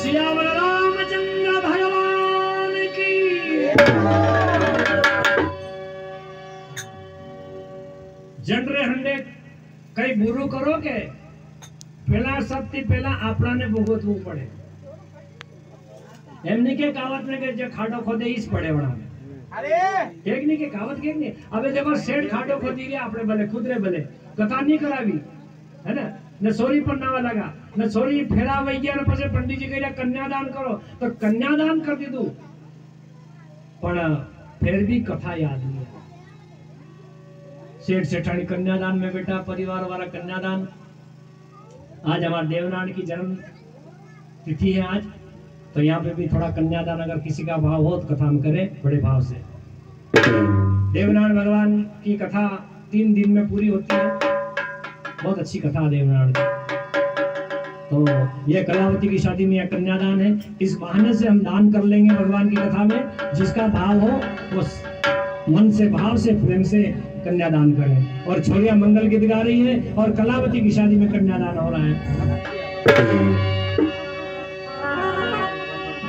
सियावर रामचंद्र भगवान की। जनरे हंडे कई बुरु करो के पेला सबથી પહેલા આપણાને ભોગવવું પડે એમની કે કાવત ને કે જે ખાડો ખોદે ઈ જ પડે વણાને अरे કેક ની કે કાવત કેક ની હવે देखो શેડ ખાડો ખોદી રહ્યા આપણે ભલે ખુદરે ભલે કથા નહીં કરાવી है ना ને સોરી પણ નાવા લાગા ને સોરી ફેરા વઈ ગયા ને પછી પંડિતજી કહ્યા કન્યાદાન કરો તો કન્યાદાન કરી દીધું પણ फिर भी कथा याद नहीं है। सेठ सेठानी कन्यादान में बेटा परिवार वाला कन्यादान। आज हमारे देवनारायण की जन्म तिथि है आज, तो यहाँ पे भी थोड़ा कन्यादान अगर किसी का भाव हो तो कथा हम करें बड़े भाव से। देवनारायण भगवान की कथा 3 दिन में पूरी होती है। बहुत अच्छी कथा है देवनारायण की। तो ये कलावती की शादी में यह कन्यादान है। इस बहाने से हम दान कर लेंगे भगवान की कथा में। जिसका भाव हो वो मन से भाव से प्रेम से कन्यादान करें। और छोरिया मंगल गीत गा रही है और कलावती की शादी में कन्यादान हो रहा है।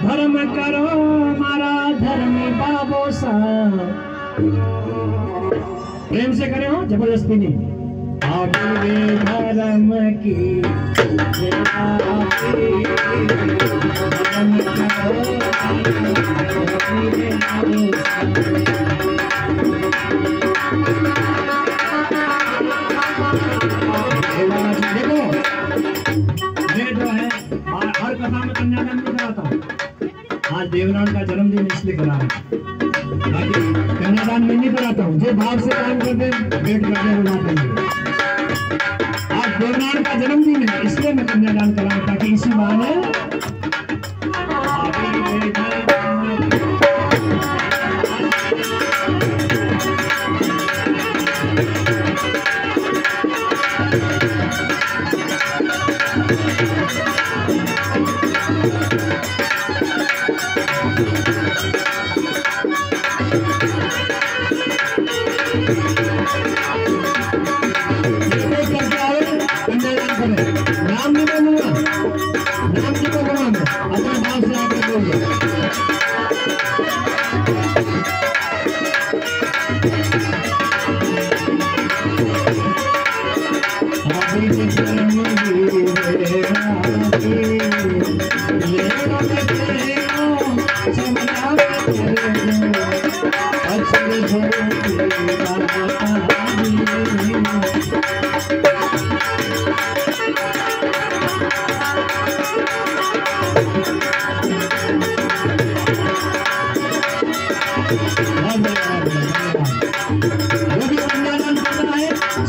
धर्म करो मारा धर्मी बाबो सा, प्रेम से करे हो, जबरदस्ती नहीं। धर्म की देखो ये जो है हर कथा में कन्यादान नहीं कराता हूँ। आज देवनारायण का जन्मदिन इसलिए करा रहा हूँ, बाकी कन्यादान में नहीं कराता हूँ। जो भाव से काम करते वेट करते हो बात नहीं। आज देवनारायण का जन्मदिन है इसलिए मैं कन्यादान करा रहा हूँ, ताकि इसी बहाने नाम नहीं बोलूंगा, नाम नहीं बोलूंगा मैं, अपने भाव से आगे बोलिए।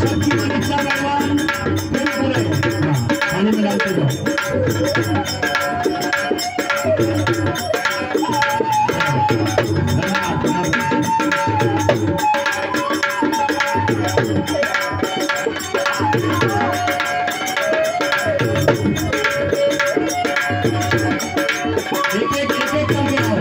सबकी परीक्षा भगवान पूरी करेगा। खाने में डालते जाओ। एक करके आओ।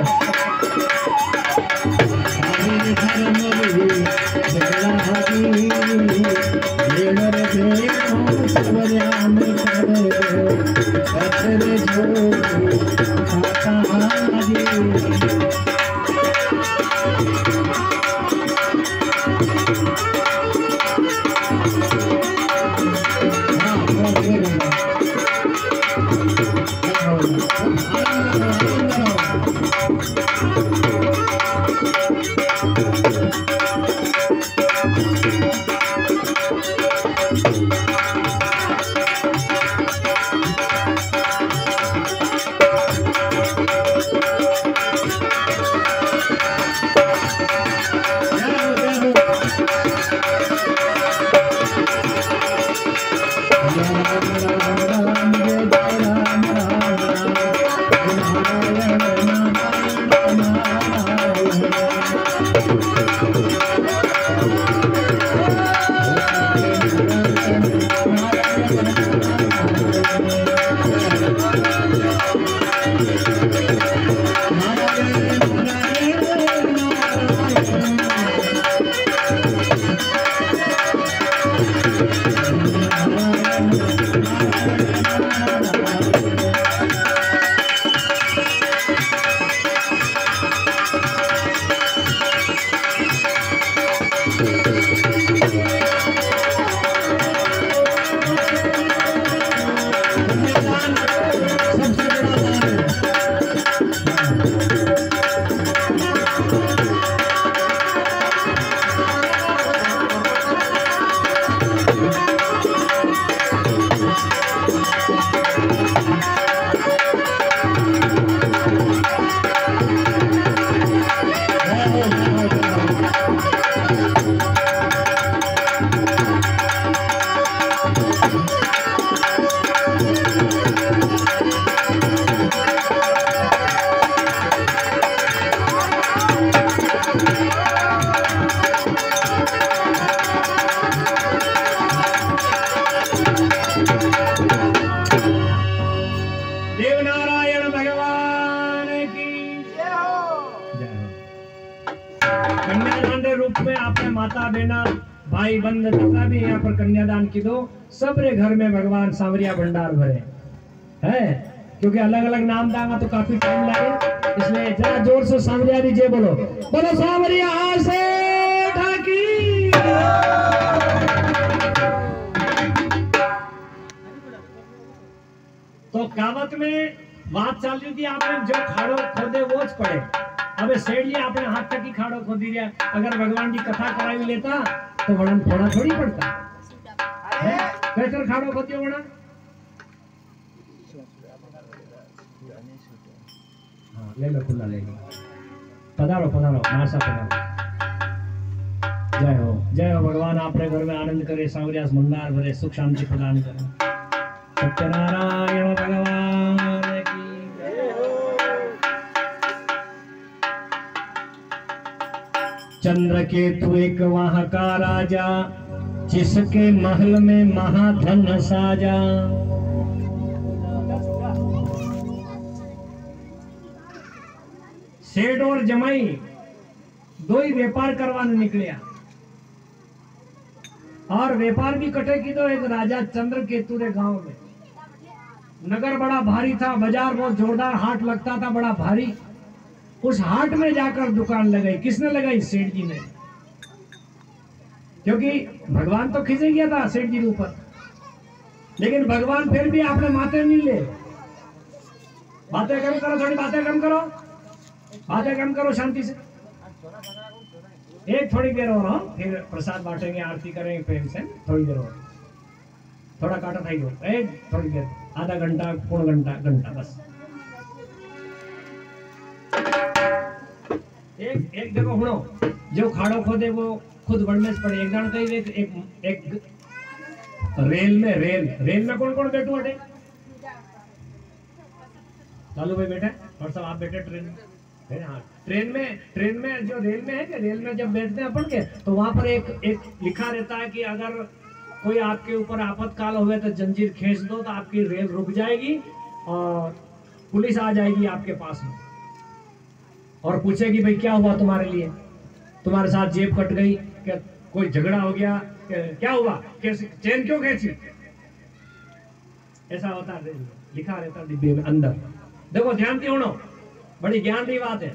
देवनारायण भगवान की जय हो। जय हो। कन्यादान के रूप में आपने माता बहना भाई बंद का भी यहाँ पर कन्यादान की दो। सबरे घर में भगवान सांवरिया भंडार भरे है, क्योंकि अलग अलग नाम दांगा तो काफी टाइम लगे, इसलिए जरा जोर से सांवरिया जी जय बोलो। बोलो सांवरिया से ठाकी। तो कावत में बात चल रही थी, आपने जो खाड़ो खोदे वो ज पड़े। अबे सेठ आपने हाथ तक ही खाड़ो खोदी दिया, अगर भगवान की कथा करावी लेता तो वर्णन थोड़ा थोड़ी पड़ता। अरे कैसे खाड़ो खोदियो वर्णन? हाँ ले लो, खुला ले लो। पधारो पधारो मासा पधारो। जय हो भगवान, आपने घर में आनंद करे, सांवरिया मंदार भरे, सुख शांति प्रदान करे। सत्यनारायण भगवान की जय हो। चंद्रकेतु एक वहां का राजा, जिसके महल में महाधन साजा। सेठ और जमाई दो ही व्यापार करवाने निकलिया, और व्यापार भी कटे की तो एक राजा चंद्रकेतु रे गांव में। नगर बड़ा भारी था, बाजार बहुत जोरदार हाट लगता था, बड़ा भारी। उस हाट में जाकर दुकान लगाई। किसने लगाई? सेठ जी ने, क्योंकि भगवान तो खिंचे गया था सेठ जी के ऊपर, लेकिन भगवान फिर भी आपने माते नहीं ले। बातें कम करो, थोड़ी बातें कम करो, बातें कम करो शांति से। एक थोड़ी देर और फिर प्रसाद बांटेंगे, आरती करेंगे प्रेम से, थोड़ी देर और, थोड़ा काटा था ही हो, एक थोड़ी देर, आधा घंटा पौन घंटा घंटा बस। एक देखो हुणो, जो खाड़ो खोदे वो खुद बढ़ने से पड़े। एक जन कही एक रेल में कौन कौन बैठू अटे? लालू भाई बैठे और सब आप बैठे ट्रेन में। हाँ, ट्रेन में जो रेल में है कि रेल में जब बैठते हैं अपन के, तो वहां पर एक लिखा रहता है कि अगर कोई आपके ऊपर आपातकाल हुए तो जंजीर खींच दो तो आपकी रेल रुक जाएगी और पुलिस आ जाएगी आपके पास में और पूछेगी भाई क्या हुआ तुम्हारे लिए, तुम्हारे साथ जेब कट गई, क्या कोई झगड़ा हो गया, क्या हुआ, चेन क्यों खींची, ऐसा होता है। लिखा रहता डिब्बे में अंदर। देखो ध्यान दियो, बड़ी ज्ञान की बात है।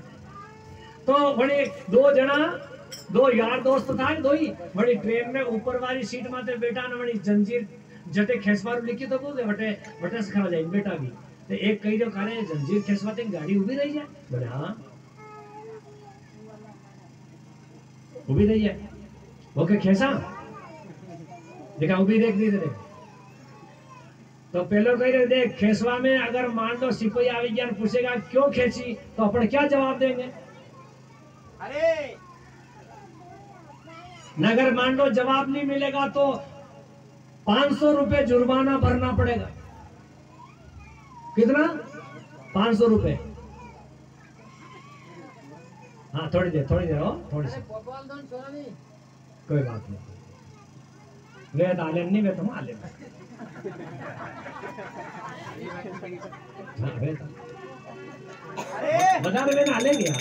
तो बड़ी दो यार दोस्त था, दो ही बड़ी ट्रेन में ऊपर वाली सीट माते बेटा ने बड़ी जंजीर जटे खेसवार लिखी तो बोले बटे से खड़ा जाए बेटा भी। तो एक कही जो करे जंजीर खेसवाते गाड़ी उभी रही है, बोले हाँ उभी रही है। वो के खेसा देखा उभी देख दी देख। तो पहले कही रहे देख खेसवा में अगर मान लो सिपाही आ गया पूछेगा क्यों खेची, तो अपन क्या जवाब देंगे? अरे नगर मान लो जवाब नहीं मिलेगा तो 500 रुपए जुर्माना भरना पड़ेगा। कितना? 500 रुपए। हाँ थोड़ी देर हो, थोड़ी सी कोई बात नहीं, वे आलेम नहीं, वे तुम आलेम। हाँ वे अरे बता रहे ना आलेम यार।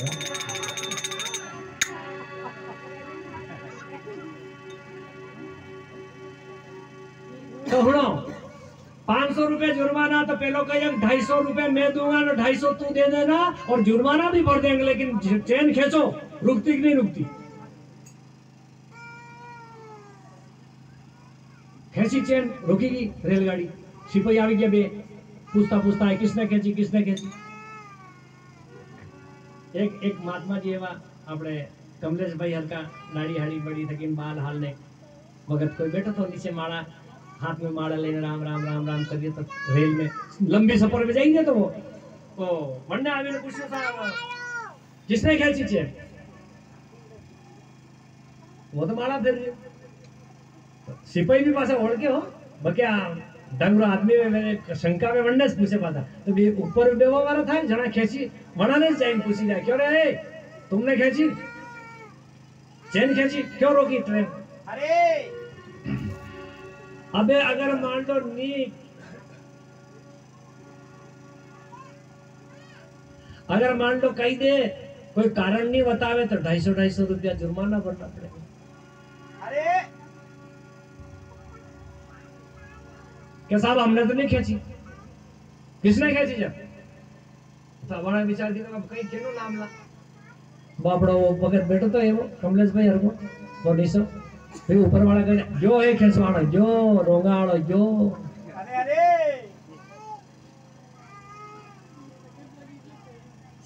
तो सुनो 500 रुपए जुर्माना, तो पहले कहीं 250 रुपए मैं दूंगा ना, 250 तू दे देना और जुर्माना भी भर देंगे, लेकिन चेन खींचो, रुकती कि नहीं रुकती? खींची चेन, रुकेगी रेलगाड़ी। सिपाही आ गया बे, पूछता है किसने खींची। एक महात्मा जी एवं अपने कमलेश भाई हल्का दाढ़ी हाड़ी बड़ी थकीन बाल हाल ने भगत कोई बैठा तो नीचे माड़ा हाथ में माड़ा लेने राम राम राम राम करिए। तो रेल में लंबी सफर में जाएंगे तो वो वरना आगे ने पूछा था किसने खींची चेन, वो तो माड़ा फिर सिपाही भी पासा ओढ़ के हो बक्या डंगरो आदमी में मैंने शंका में वरने से पूछे पाता। तो भी ऊपर बेवा वाला था जना खींची वरना नहीं जाए पूछी जाए क्यों रे तुमने खींची, चैन खींची, क्यों रोकी ट्रेन? अरे अबे अगर मान लो नी, अगर मान लो कही दे कोई कारण नहीं बतावे तो 250 रुपया जुर्माना भरना पड़ेगा। अरे क्या साहब हमने तो नहीं खींची, किसने खींची? जब तो हमारा विचार किया अब कहीं क्यों नाम ला बापड़ा वो भगत बैठो तो है वो कमलेश भाई हर को वो नहीं सो फिर ऊपर वाला कहे जो है खेसवाड़ा जो रोगाड़ो जो। अरे अरे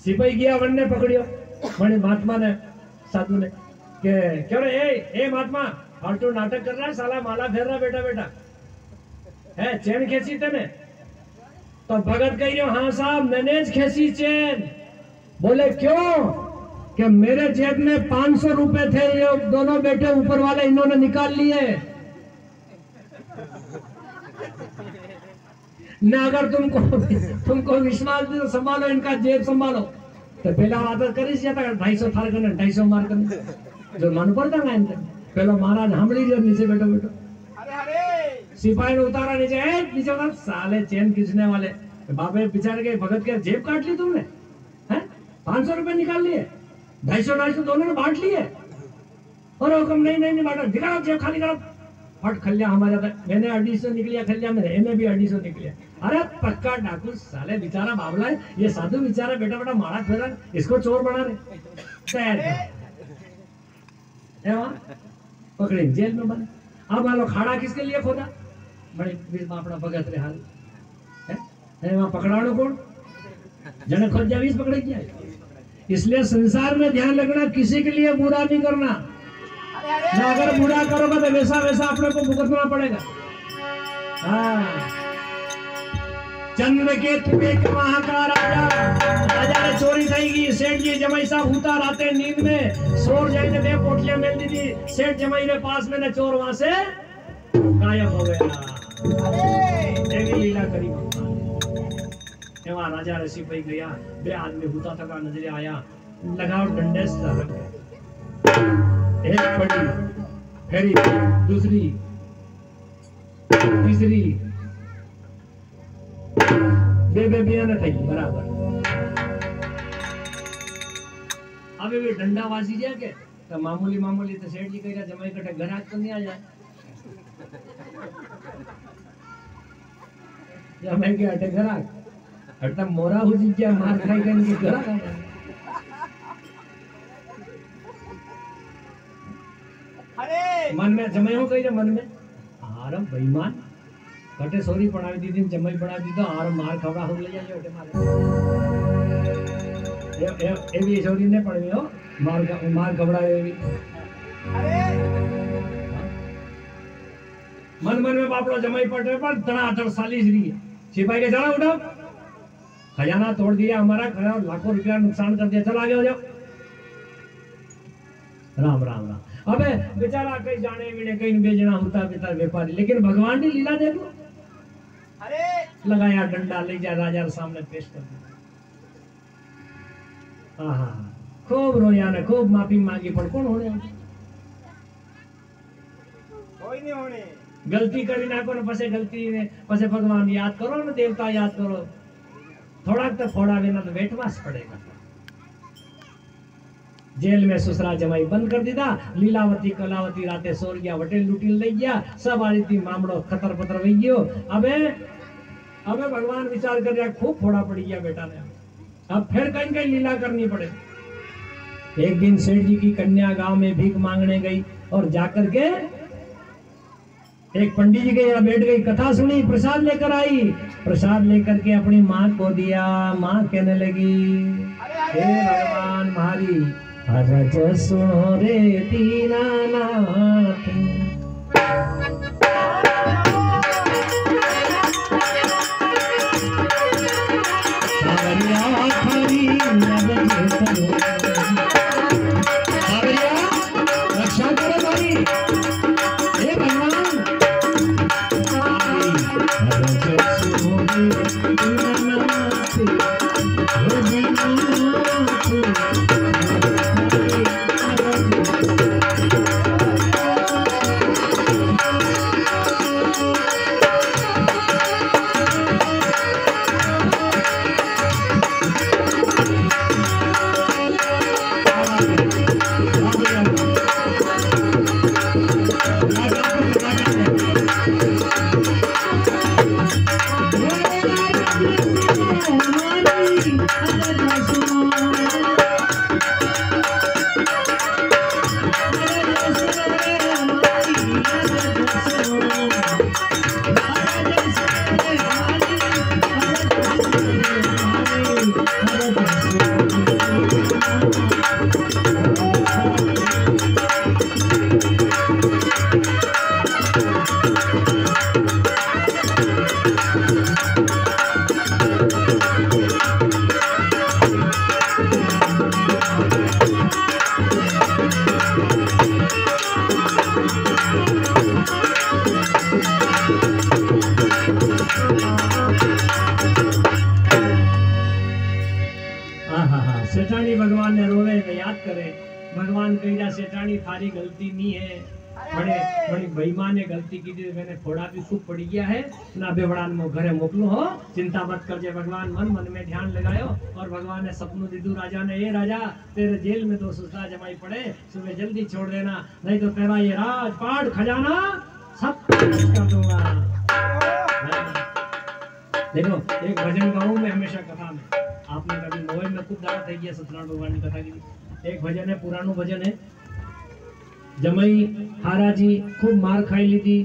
सिपाही गया वन ने पकड़ियो मणि महात्मा ने साधु ने के क्यों रे ए महात्मा फालतू नाटक कर रहा है साला माला फेर रहा बेटा बेटा है चैन खेची तेने? तो भगत कही हाँ साहब मैंने खेची चैन। बोले क्यों? कि मेरे जेब में 500 रुपए थे, ये दोनों बेटे ऊपर वाले इन्होंने निकाल लिए ना। अगर तुमको विश्वास नहीं तो संभालो इनका जेब संभालो। तो पहला आदत करी जाता 250 थार करने 250 मार करने जो मन पड़ता ना इनके पहला महाराज हमली जो नीचे बैठो बैठो। अरे सिपाही ने उतारा नीचे नीचे उतार साले चैन खींचने वाले बाबे बेचारे के भगत के जेब काट ली तुमने हैं? 500 रुपए निकाल लिए 250 दोनों ने बांट लिए और हुक्म नहीं बांटा दिखाओ जेब खाली करो फट खलिया हमारा था मैंने 250 निकलिया खलिया में इन्हें भी 250 निकलिया। अरे पक्का डाकू साले बेचारा बाबला है ये साधु बेचारा बेटा बेटा मारा फेरा इसको चोर बना रहे पकड़े जेल में बंद। अब मान लो खाड़ा किसके लिए खोदा बड़े अपना भगत रे हाल है वहां पकड़ानो कौन जने खोद जा 20 पकड़े किया। इसलिए संसार में ध्यान रखना किसी के लिए बुरा नहीं करना ना, अगर बुरा करोगे तो वैसा वैसा अपने को भुगतना पड़ेगा। चंद्र के एक वहां का राजा ने चोरी थी सेठ जी जमाई साहब उतार आते नींद में सोर जाने दे पोटलियां मिल दी थी सेठ जमाई ने पास में ने चोर वहां से गायब हो गया। देवी लीला करी राजा ऋषि पे गया बे आदमी होता था का नजरे आया लगाओ डंडे से एक पड़ी फिर दूसरी तीसरी बे बियान थी बराबर। अब ये डंडाबाजी है के तो मामूली तो सेठ जी कहेगा जमाई कटे घर तो नहीं आ जाए जमाई के अटे घर अटता मोरा हो जी क्या मार खाई के इनके घर अरे मन में जमाई हो गई मन में आरम बेईमान कटे सोरी पढ़ाई दी दिन जमाई पढ़ा दी तो आर मार खबरा हो ले जाए ओटे मार ये भी सोरी ने पढ़ी हो मार खबरा ये मन में बापड़ो जमाई पढ़े पर धड़ाधड़ साली रही है सिपाही के चला उठाओ खजाना तोड़ दिया हमारा लाखों रुपया नुकसान कर दिया चला गया हो जाओ राम राम राम। अबे बेचारा कहीं जाने बिने कहीं बेचना होता बेचारा व्यापारी लेकिन भगवान ने लीला देख लो अरे लगाया डंडा ले जा राजा सामने पेश कर दिया। हाँ खूब रोया ने खूब माफी मांगी पर कौन होने कोई नहीं होने गलती करी ना को पसे गलती ने पसे भगवान याद करो ना देवता याद करो थोड़ा तो फोड़ा लेना तो बैठवास पड़ेगा। जेल में ससुरा जमाई बंद कर दीदा लीलावती कलावती राते सोर गया वटेल लुटील ले गया सब आ रही मामलो खतर पतर वही गयो। अबे भगवान विचार कर रहा खूब फोड़ा पड़ी गया बेटा ने अब फिर कहीं कहीं लीला करनी पड़े। एक दिन सेठ जी की कन्या गांव में भीख मांगने गई और जाकर के एक पंडित जी के यहाँ बैठ गई कथा सुनी प्रसाद लेकर आई प्रसाद लेकर के अपनी माँ को दिया। माँ कहने लगी हे भगवान मारी अरज सुनो रे दीनानाथ रक्षा करो भाई हे भगवान सेठानी भगवान ने रोवे तो याद करे भगवान कही सेठानी थारी गलती नहीं है बड़े बड़ी बेईमान ने गलती की थी मैंने थोड़ा भी सुख पड़ गया है ना बेवड़ान मो घरे मोकलो हो चिंता मत कर जे भगवान मन मन में ध्यान लगायो और भगवान ने सपनों दीदू राजा ने ये राजा तेरे जेल में तो ससुरा जमाई पड़े सुबह जल्दी छोड़ देना नहीं तो तेरा ये राजपाट खजाना सब कर दूंगा। देखो एक भजन गाऊं मैं हमेशा कथा में आपने कभी मोबाइल में खूब दावा થઈ ગયા सत्यनारायण भगवान की कथा की एक भजन है पुरानो भजन है जमाई हाराजी खूब मार खाई ली थी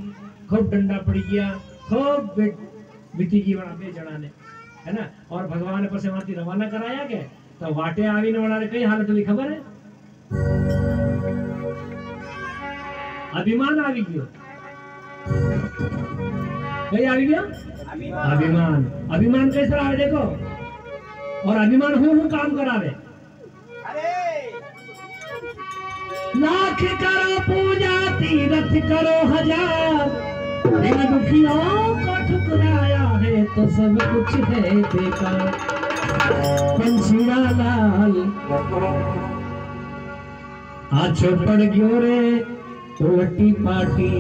खूब डंडा पड़ी गया खूब बीती की बड़ा बे जड़ा ने है ना और भगवान ने पसे वहां रवाना कराया के तो वाटे आवी ने वाला कई हालत हुई खबर है अभिमान आवी गयो कई आवी गया अभिमान अभिमान कैसे रहा देखो और अभिमान हूँ काम करावे लाख करो पूजा तीरथ करो हजार बिन दुखियों को ठुकराया है तो सब कुछ है बेकार पंछीड़ा लाल आछो पड़ गयो रे उल्टी पार्टी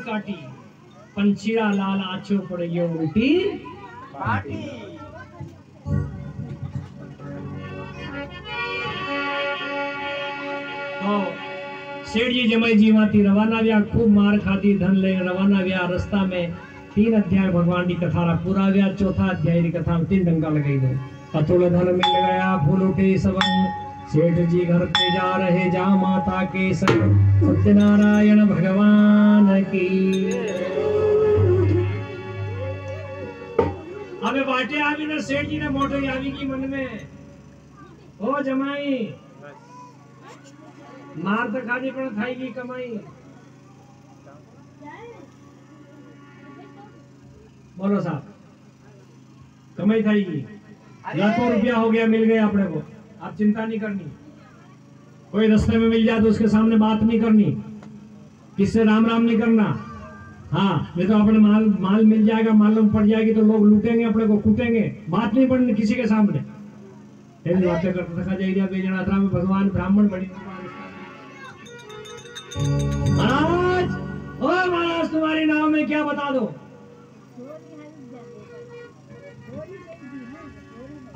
काटी पंछीड़ा लाल आछो पड़ गयो उल्टी पाटी तो सेठ जी जमाई जी माती रवाना व्या खूब मार खाती धन ले रवाना व्या रास्ता में 3 अध्याय भगवान की कथा रा पूरा व्या चौथा अध्याय की कथा में 3 डंगा लगाई दो पतुल धन मिल गया फूल उठे सबन सेठ जी घर पे जा रहे जा माता के संग सत्यनारायण भगवान की अबे बाटे आवी ने सेठ जी ने मोटो आवी की मन में ओ जमाई मार तो खादी पण थाई की कमाई बोलो साहब कमाई थाई लाखों रुपया हो गया मिल गया अपने को आप चिंता नहीं करनी कोई रास्ते में मिल जाए तो उसके सामने बात नहीं करनी किससे राम राम नहीं करना हाँ नहीं तो अपने माल मिल जाएगा मालूम पड़ जाएगी तो लोग लूटेंगे अपने को कूटेंगे बात नहीं पड़नी किसी के सामने बातें करते देखा जाएगा बेजनात्रा में भगवान ब्राह्मण बड़ी महाराज ओ महाराज तुम्हारी नाव में क्या बता दो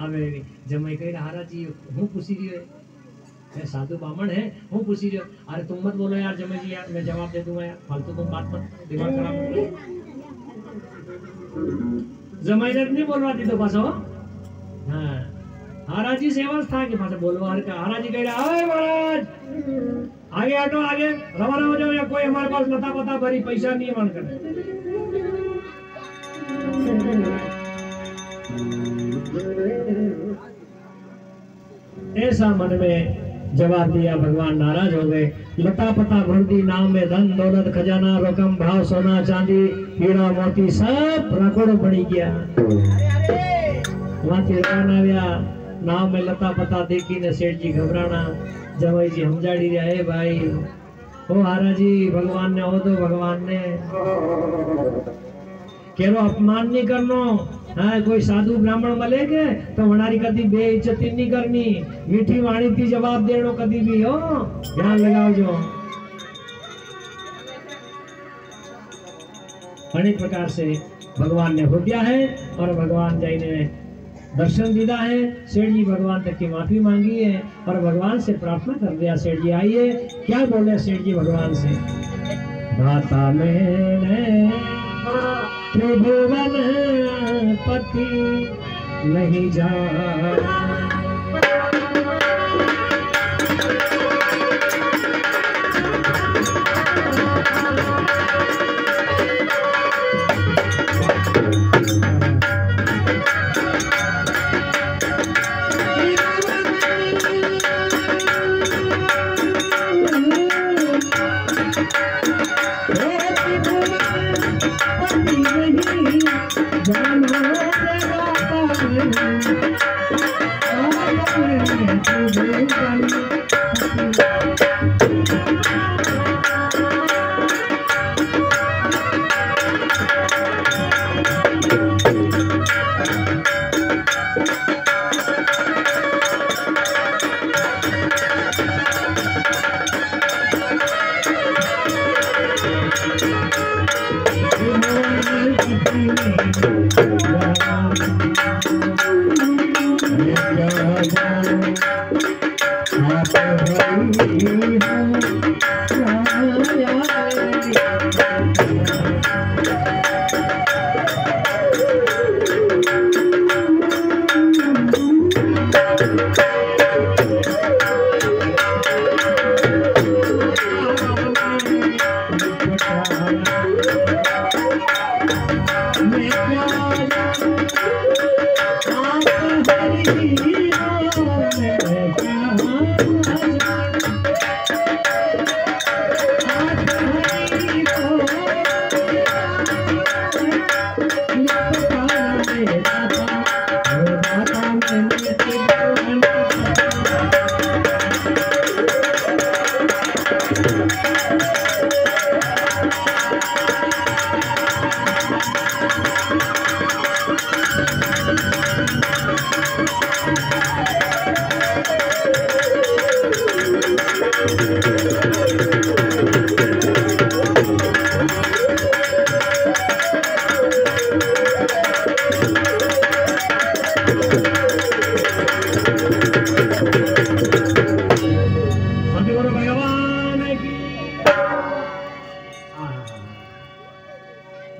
अबे जमाई कही हारा जी हूँ पूछी रही है साधु ब्राह्मण है हूँ पूछी रही अरे तुम मत बोलो यार जमाई जी यार मैं जवाब दे दूंगा यार फालतू तुम बात मत दिमाग खराब जमाई ने नहीं बोलवा दी तो पास हो हाँ हारा जी सेवा था कि पास बोलवा हारा जी कह रहा महाराज आगे हटो आगे रवाना हो जाओ या कोई हमारे पास लता पता भरी पैसा नहीं मान कर ऐसा मन में जवाब दिया, भगवान नाराज हो गए। लता पता भर दी नाम में धन दौलत खजाना रकम भाव सोना चांदी हीरा मोती सब राकोड़ो पड़ी गया। वहां रवाना व्या नाम में लता पता देखी ने सेठ जी घबराना। जवाई जी हमजाड़ी रहा है भाई ओ हारा जी भगवान ने हो तो भगवान ने केरो अपमान नहीं करनो। हाँ कोई साधु ब्राह्मण मले के तो हमारी कदी बेइज्जती नहीं करनी, मीठी वाणी थी जवाब देनो कदी भी हो, ध्यान लगाओ जो। अनेक प्रकार से भगवान ने हो दिया है और भगवान जी ने दर्शन दीदा है। सेठ जी भगवान तक की माफी मांगी है और भगवान से प्रार्थना कर दिया। सेठ जी आइए क्या बोले सेठ जी भगवान से, दाता मैंने त्रिभुवन पति नहीं जा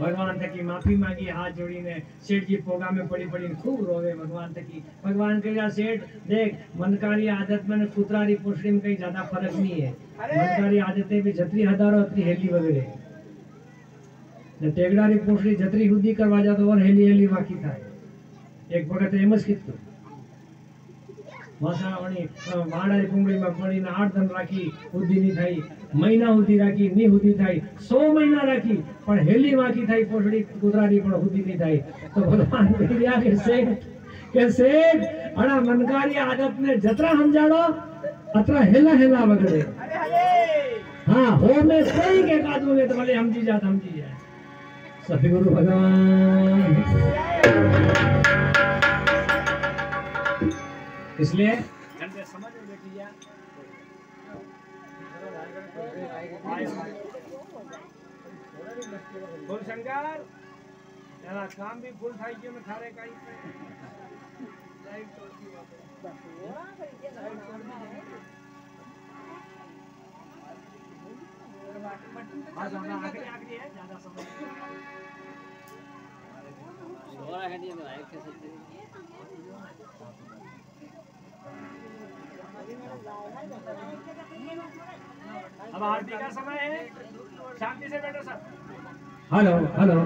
भगवान तक की माफी मांगी, हाथ जोड़ी ने। सेठ जी पोगा में पड़ी पड़ी खूब रोवे भगवान तक की। भगवान कह सेठ देख मनकारी आदत में कुतरारी पोछड़ी में कहीं ज्यादा फर्क नहीं है। मनकारी आदतें भी जतरी हजारों उतरी हेली वगैरह ने टेगड़ारी पोछड़ी जतरी हुदी करवा जातो और हेली हेली बाकी था। एक वक्त एमस कितो वासावणी वाड़ारी पुंगड़ी में पड़ी ने 8 दिन राखी हुदी नहीं थाई, महीना हुदी राखी नहीं हुदी थाई, 100 महीना राखी पण हेली बाकी थाई पोछड़ी कुतरारी पण हुदी नहीं थाई। तो भगवान कहिया के सेठ अड़ा मनकारी आदत ने जतरा समझाड़ो अतरा हेला हेला वगड़े। हाँ हो में कोई के कादू में तो भले समझी जात समझी जाए। सतगुरु भगवान इसलिए समझ में बैठी जा बोल शंकर तेरा काम भी फुल थाई गयो में थारे काई लाइट तोड़ती आज हम आखिरी है ज्यादा समय सोरा है नहीं मैं एक से अब आरती का समय है, शांति से बैठो सब। हेलो हेलो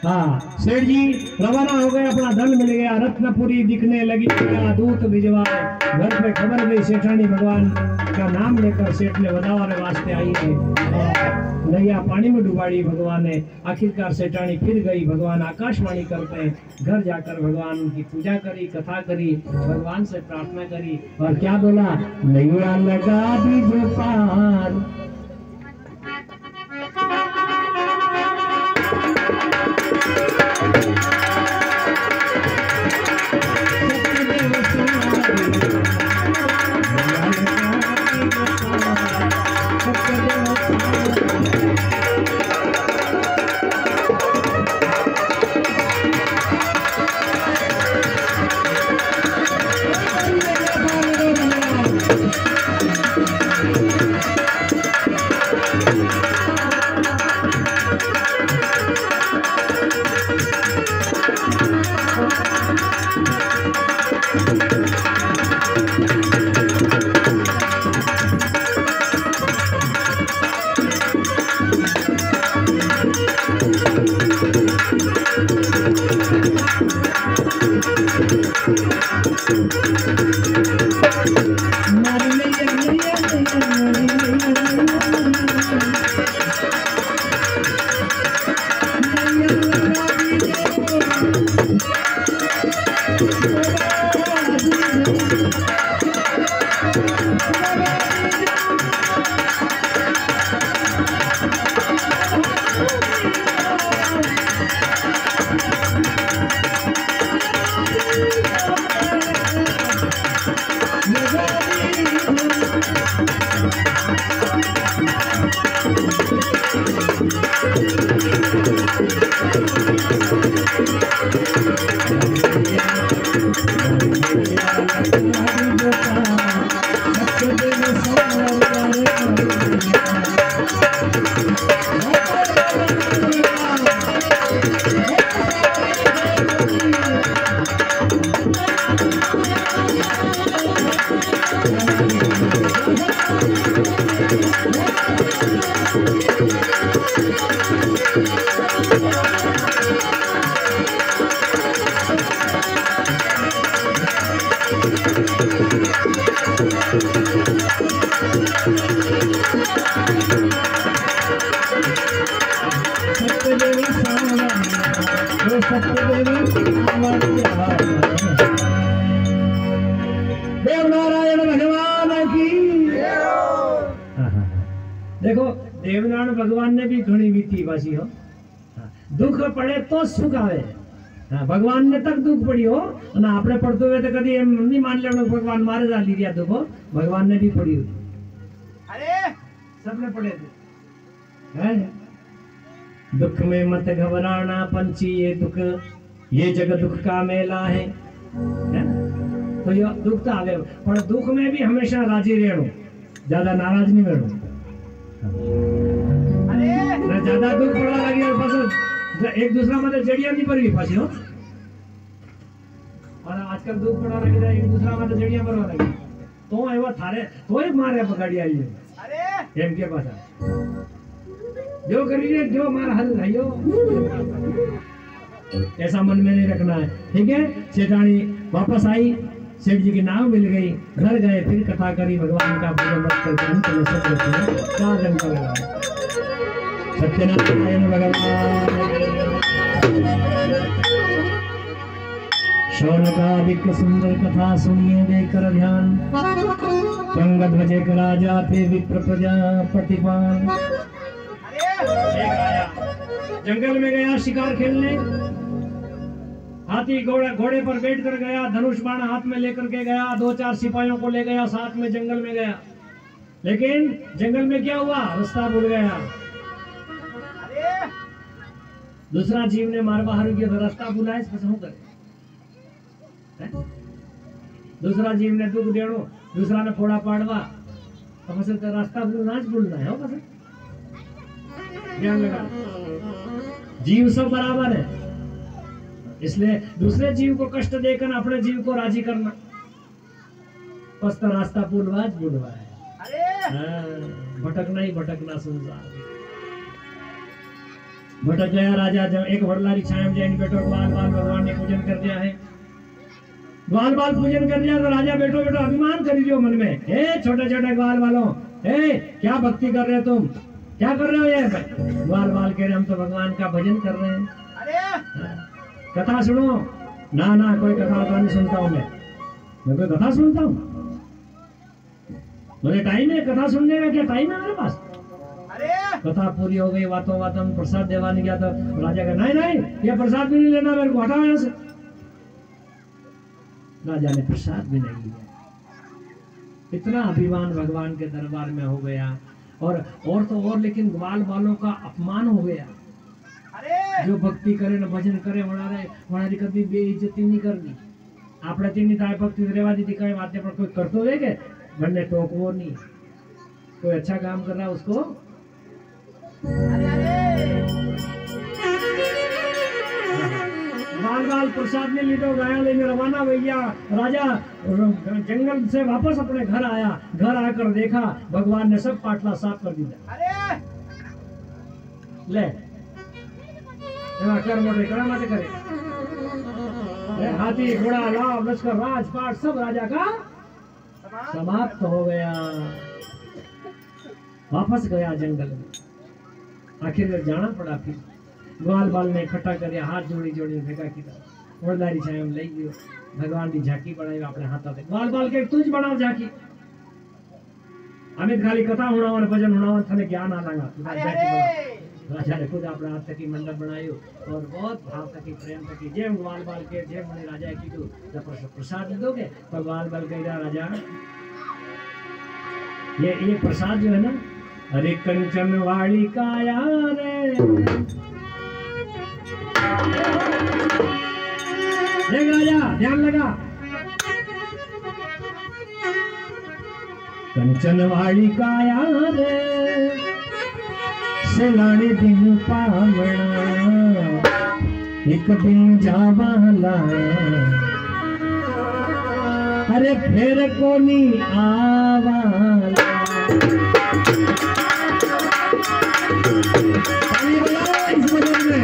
हाँ, सेठ जी रवाना हो गए, अपना धन मिल गया, रत्नपुरी दिखने लगी, दूत भिजवाए, घर पे खबर गई सेठानी भगवान का नाम लेकर सेठ ने बधावाने वास्ते आई है। नैया पानी में डुबाड़ी भगवान ने, आखिरकार सेठानी फिर गई, भगवान आकाशवाणी करते हैं, घर जाकर भगवान की पूजा करी, कथा करी, भगवान से प्रार्थना करी और क्या बोला, नैया लगा दीजिए पार। देवनारायण भगवान की। देखो देवनारायण भगवान ने भी घणी वीती बासी हो, दुख पड़े तो सुख आवे। भगवान ने तक दुख पड़ी हो ना, आपने पड़ते हुए तो कभी एम नहीं मान लेना भगवान मारे जा लिया दुख हो, भगवान ने भी पड़ी हुई। अरे सबने पड़े थे। है दुख में मत घबराना पंछी, ये दुख ये जगह दुख का मेला है ना? तो ये दुख तो आवे, पर दुख में भी हमेशा राजी रहना, ज्यादा नाराज नहीं रहना। अरे ज्यादा दुख पड़ा लगी और बस एक दूसरा मतलब जड़िया नहीं पड़ी फांसी हो, और आजकल दुख पड़ा लगी एक दूसरा मतलब जड़िया पड़वा लगी तो एवा थारे तो एक मारे पकड़ी आई है। अरे एम के पास जो करिए जो मार हल भाइयो, ऐसा मन में नहीं रखना है, ठीक है। सेठानी वापस आई, सेठ जी की नाव मिल गई, घर गए, फिर कथा करी, भगवान का पूजन मत करके हम तो चार दिन का लगा सत्यनारायण भगवान। शौनकादिक सुंदर कथा सुनिए देकर ध्यान, पंगध्वज राजा थे विप्र प्रजापतिपान। एक राजा जंगल में गया शिकार खेलने, हाथी घोड़े पर बैठ कर गया, धनुष बाण हाथ में लेकर के गया, 2-4 सिपाहियों को ले गया, साथ में जंगल में गया, लेकिन जंगल में क्या हुआ, रास्ता भूल गया। दूसरा जीव ने मार बाहर किया तो रास्ता भूला, इस पर करे। दूसरा जीव ने दुख देणो, दूसरा ने फोड़ा पाड़वा, तो फसल तो रास्ता भूलना भूलना है, फसल ध्यान लगा। जीव सब बराबर है, इसलिए दूसरे जीव को कष्ट देकर अपने जीव को राजी करना, बस तो रास्ता भूलवा है। भटकना ही भटकना संसार। भटक गया राजा। जब एक वडलारी छाया में जाइन बैठो, ग्वाल बाल भगवान ने पूजन कर दिया है। ग्वाल बाल पूजन कर दिया तो राजा बैठो बैठो अभिमान कर दियो मन में, हे छोटे छोटे ग्वाल बालों, हे क्या भक्ति कर रहे हो तुम, क्या कर रहे हो ये? ग्वाल बाल कह रहे हम तो भगवान का भजन कर रहे हैं। अरे कथा सुनो। ना ना कोई कथा तो नहीं सुनता हूँ मैं कोई कथा सुनता हूँ? मुझे टाइम है कथा सुनने का? क्या टाइम है मेरे पास? अरे कथा पूरी हो गई, बातों बातों में प्रसाद देवाने गया तो राजा का नहीं नहीं ये प्रसाद भी नहीं लेना, मेरे को हटाओ यहाँ से। राजा ने प्रसाद भी नहीं लिया। इतना अभिमान भगवान के दरबार में हो गया। और तो और लेकिन ग्वाल बालों का अपमान हो गया। अरे जो भक्ति करे न भजन करे वनारी कभी बेइज्जती नहीं करनी। આપણે તેની થાય ભક્તિ રહેવા દીધી, કઈ વાતે પણ કોઈ કરતો હોય કે બંને ટોકવો નહીં। कोई अच्छा काम कर रहा है उसको अरे अरे बाल बाल प्रसाद ने लीधो, गाया लेने रवाना भैया। राजा जंगल से वापस अपने घर आया। घर आकर देखा भगवान ने सब पाटला साफ कर दिया। अरे ले एमा कर मोटे करा माटे करे। हाथी घोड़ा लाव लश्कर राजपाट सब राजा का समाप्त हो गया। वापस गया जंगल में। आखिर में जाना पड़ा। फिर ग्वाल बाल ने इकट्ठा कर हाथ जोड़ी जोड़ी भेगा किया। वडलारी छाया में लई गयो। भगवान की झांकी बनाई अपने हाथों से। ग्वाल बाल के तुझ बनाओ झांकी, अमित खाली कथा होना भजन होना थने ज्ञान आ लागा। अरे राजा ने खुद अपने हाथ तक मंडप बनायो और बहुत भाव तक प्रेम तक जे ग्वाल बाल के जे मने राजा कीधु जब प्रसाद दोगे तो ग्वाल बाल कह राजा ये प्रसाद जो है ना, अरे कंचन वाली काया रे देख राजा ध्यान लगा। कंचन वाली काया रे सलानी दिन पावना एक दिन जावाला, अरे फिर कोनी आवाला। इस भजन में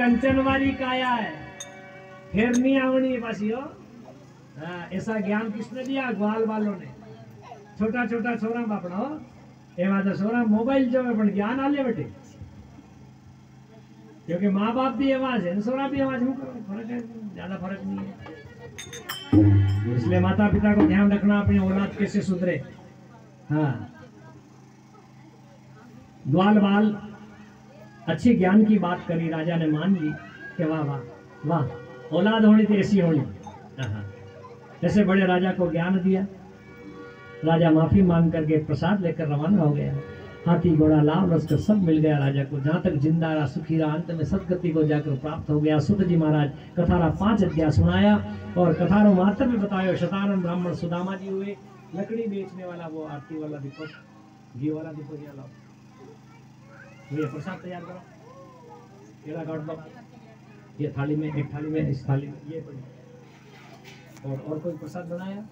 कंचन वाली काया है, फिर नहीं आवनी पासी हो। हाँ, ऐसा ज्ञान किसने दिया? ग्वाल वालों ने। छोटा छोटा छोरा बापड़ो एवं तो छोरा मोबाइल जो है ज्ञान आले बेटे, क्योंकि माँ बाप भी आवाज है, छोरा भी आवाज, फर्क है, ज्यादा फर्क नहीं है। इसलिए माता पिता को ध्यान रखना अपनी औलाद कैसे सुधरे। हाँ, ग्वाल बाल अच्छे ज्ञान की बात करी, राजा ने मान ली कि वाह वाह वाह, औलाद होनी तो ऐसी होनी। जैसे बड़े राजा को ज्ञान दिया, राजा माफी मांग करके प्रसाद लेकर रवाना हो गया। हाथी घोड़ा लाव लश्कर सब मिल गया राजा को, जहाँ तक जिंदा रहा सुखी रहा, अंत में सदगति को जाकर प्राप्त हो गया। सुत जी महाराज कथारा 5 अध्याय सुनाया और कथारों मात्र में बताया। शतानंद ब्राह्मण सुदामा जी हुए, लकड़ी बेचने वाला वो आरती वाला दीपक, घी वाला दीपक यहाँ लाओ, ये प्रसाद तैयार करो, केला काट दो, ये थाली में, एक थाली में, इस थाली में ये पड़ी। और कोई प्रसाद बनाया?